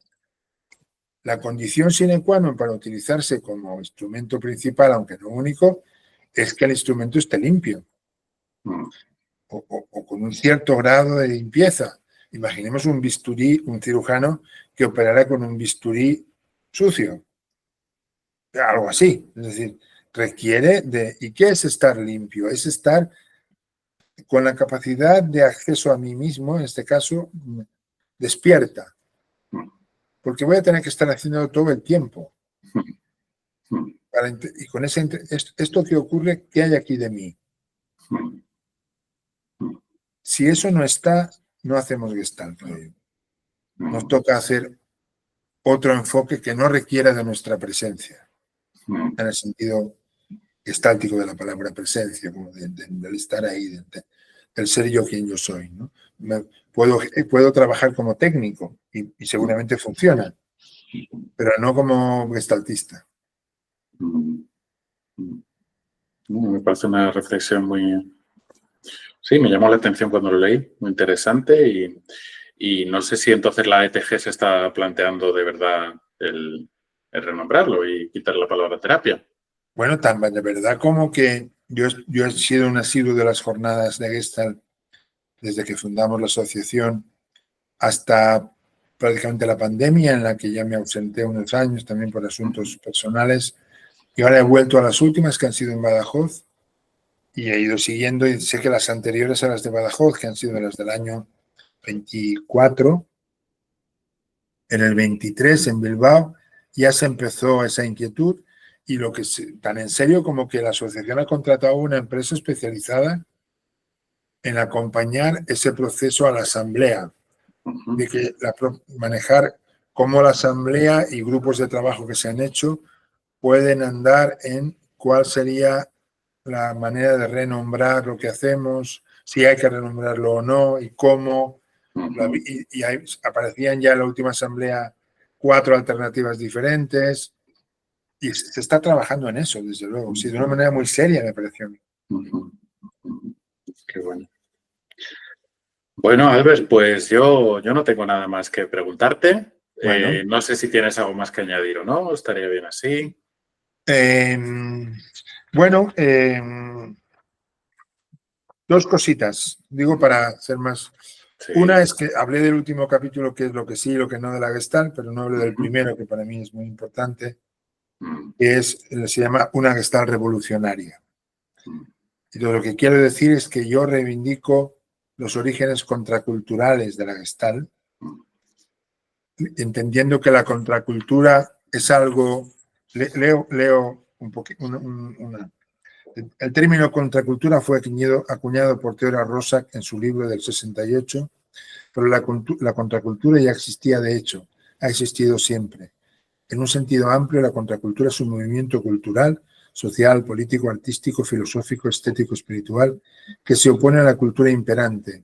la condición sine qua non para utilizarse como instrumento principal, aunque no único, es que el instrumento esté limpio o con un cierto grado de limpieza. Imaginemos un bisturí, un cirujano que operara con un bisturí sucio, algo así. Es decir, requiere de... ¿Y qué es estar limpio? Es estar con la capacidad de acceso a mí mismo, en este caso, despierta. Porque voy a tener que estar haciendo todo el tiempo. Y con esto que ocurre, ¿qué hay aquí de mí? Si eso no está, no hacemos Gestalt. Nos toca hacer otro enfoque que no requiera de nuestra presencia, en el sentido gestáltico de la palabra presencia, como del estar ahí, del ser yo quien yo soy, ¿no? Puedo trabajar como técnico y seguramente funciona, pero no como gestaltista. Me parece una reflexión muy... Sí, me llamó la atención cuando lo leí, muy interesante y no sé si entonces la ETG se está planteando de verdad el renombrarlo y quitar la palabra terapia. Bueno, tan de verdad como que yo he sido un asiduo de las jornadas de Gestalt desde que fundamos la asociación hasta prácticamente la pandemia, en la que ya me ausenté unos años también por asuntos personales, y ahora he vuelto a las últimas que han sido en Badajoz y he ido siguiendo, y sé que las anteriores a las de Badajoz, que han sido las del año 24, en el 23 en Bilbao ya se empezó esa inquietud, y lo que tan en serio como que la asociación ha contratado una empresa especializada en acompañar ese proceso a la asamblea, de que manejar cómo la asamblea y grupos de trabajo que se han hecho pueden andar en cuál sería la manera de renombrar lo que hacemos, si hay que renombrarlo o no y cómo. Y aparecían ya en la última asamblea 4 alternativas diferentes y se está trabajando en eso, desde luego. Sí, de una manera muy seria, me pareció a mí. Qué bueno. Bueno, Albert, pues yo no tengo nada más que preguntarte. Bueno. No sé si tienes algo más que añadir o no, estaría bien así. Bueno, dos cositas, digo para ser más... Sí. Una es que hablé del último capítulo, que es lo que sí y lo que no de la Gestalt, pero no hablé del primero, que para mí es muy importante, que se llama una Gestalt revolucionaria. Y lo que quiero decir es que yo reivindico los orígenes contraculturales de la Gestalt, entendiendo que la contracultura es algo... Leo un poquito... El término contracultura fue acuñado por Theodor Rosak en su libro del 68, pero la contracultura ya existía de hecho, ha existido siempre. En un sentido amplio, la contracultura es un movimiento cultural, social, político, artístico, filosófico, estético, espiritual, que se opone a la cultura imperante,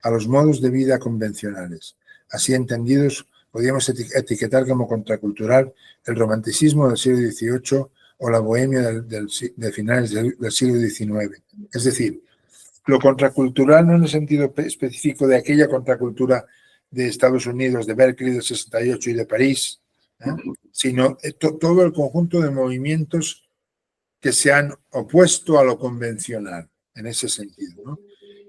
a los modos de vida convencionales. Así entendidos, podríamos etiquetar como contracultural el romanticismo del siglo XVIII o la bohemia de finales del siglo XIX. Es decir, lo contracultural no en el sentido específico de aquella contracultura de Estados Unidos, de Berkeley del 68 y de París, sino todo el conjunto de movimientos que se han opuesto a lo convencional, en ese sentido, ¿no?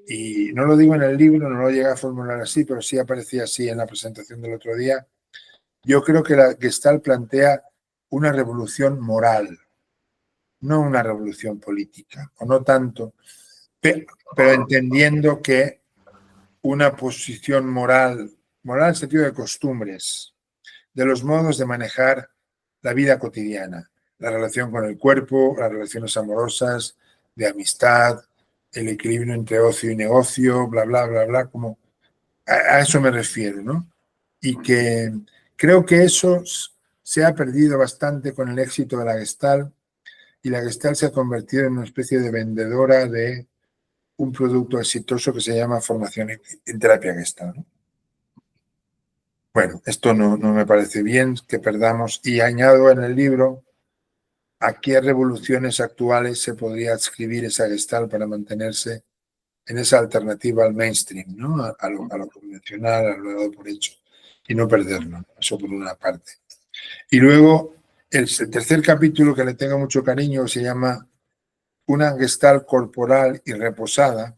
Y no lo digo en el libro, no lo llegué a formular así, pero sí aparecía así en la presentación del otro día. Yo creo que la Gestalt plantea una revolución moral, no una revolución política, o no tanto, pero entendiendo que una posición moral en el sentido de costumbres, de los modos de manejar la vida cotidiana, la relación con el cuerpo, las relaciones amorosas, de amistad, el equilibrio entre ocio y negocio, bla, bla, bla, bla, como a eso me refiero, ¿no? Y que creo que eso se ha perdido bastante con el éxito de la Gestalt, y la Gestalt se ha convertido en una especie de vendedora de un producto exitoso que se llama formación en terapia Gestalt, ¿no? Bueno, esto no me parece bien que perdamos. Y añado en el libro a qué revoluciones actuales se podría adscribir esa Gestalt para mantenerse en esa alternativa al mainstream, ¿no? A lo convencional, a lo dado por hecho, y no perderlo, ¿no? Eso por una parte. Y luego, el tercer capítulo que le tengo mucho cariño se llama Una Gestalt corporal y reposada,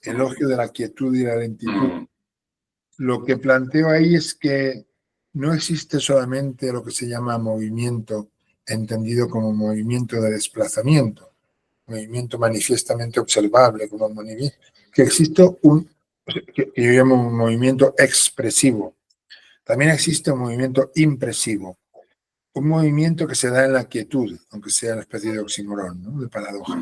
elogio de la quietud y la lentitud. Lo que planteo ahí es que no existe solamente lo que se llama movimiento, entendido como movimiento de desplazamiento, movimiento manifiestamente observable, como movimiento, que existe que yo llamo un movimiento expresivo. También existe un movimiento impresivo, un movimiento que se da en la quietud, aunque sea una especie de oxímoron, ¿no? De paradoja,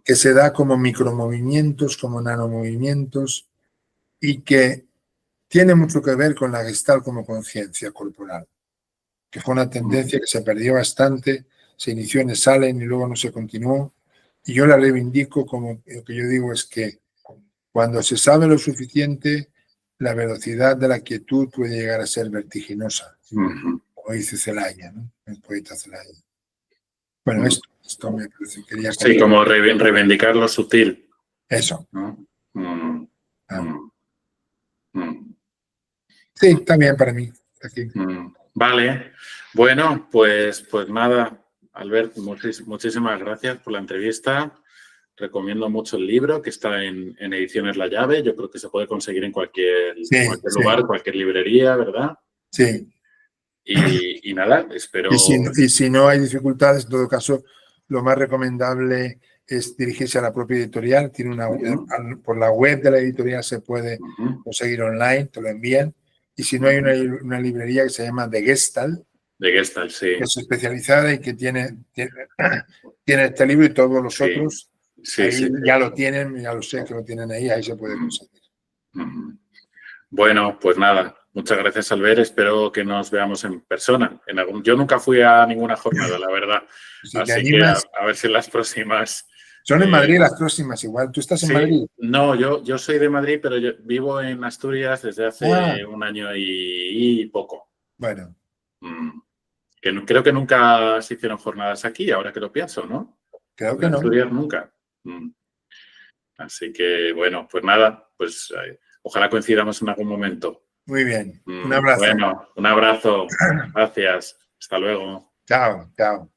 que se da como micromovimientos, como nanomovimientos, y que tiene mucho que ver con la Gestalt como conciencia corporal, que fue una tendencia que se perdió bastante, se inició en Salem y luego no se continuó, y yo la reivindico como lo que yo digo es que cuando se sabe lo suficiente, la velocidad de la quietud puede llegar a ser vertiginosa, como dice Celaya, ¿no? El poeta Celaya. Bueno, esto me parece que quería comentar. Sí, como reivindicar lo sutil. Eso. ¿No? Sí, también para mí. Aquí. Vale. Bueno, pues nada, Albert, muchísimas gracias por la entrevista. Recomiendo mucho el libro, que está en Ediciones La Llave. Yo creo que se puede conseguir en cualquier lugar, cualquier librería, ¿verdad? Sí. Y nada, espero... Y si no hay dificultades, en todo caso, lo más recomendable es dirigirse a la propia editorial. Tiene por la web de la editorial se puede conseguir online, te lo envían. Y si no, hay una librería que se llama The Gestalt. The Gestalt, sí. Que es especializada y que tiene este libro y todos los otros. Sí, ahí ya lo tienen, ya lo sé que lo tienen ahí se puede conseguir. Bueno, pues nada, muchas gracias, Albert. Espero que nos veamos en persona. Yo nunca fui a ninguna jornada, la verdad. Así que a ver si en las próximas... Son en Madrid las próximas, igual. ¿Tú estás en Madrid? No, yo soy de Madrid, pero yo vivo en Asturias desde hace un año y poco. Bueno. Creo que nunca se hicieron jornadas aquí, ahora que lo pienso, ¿no? Creo que no. En Asturias nunca. Así que, bueno, pues nada, pues ojalá coincidamos en algún momento. Muy bien. Un abrazo. Bueno, un abrazo. Gracias. Hasta luego. Chao, chao.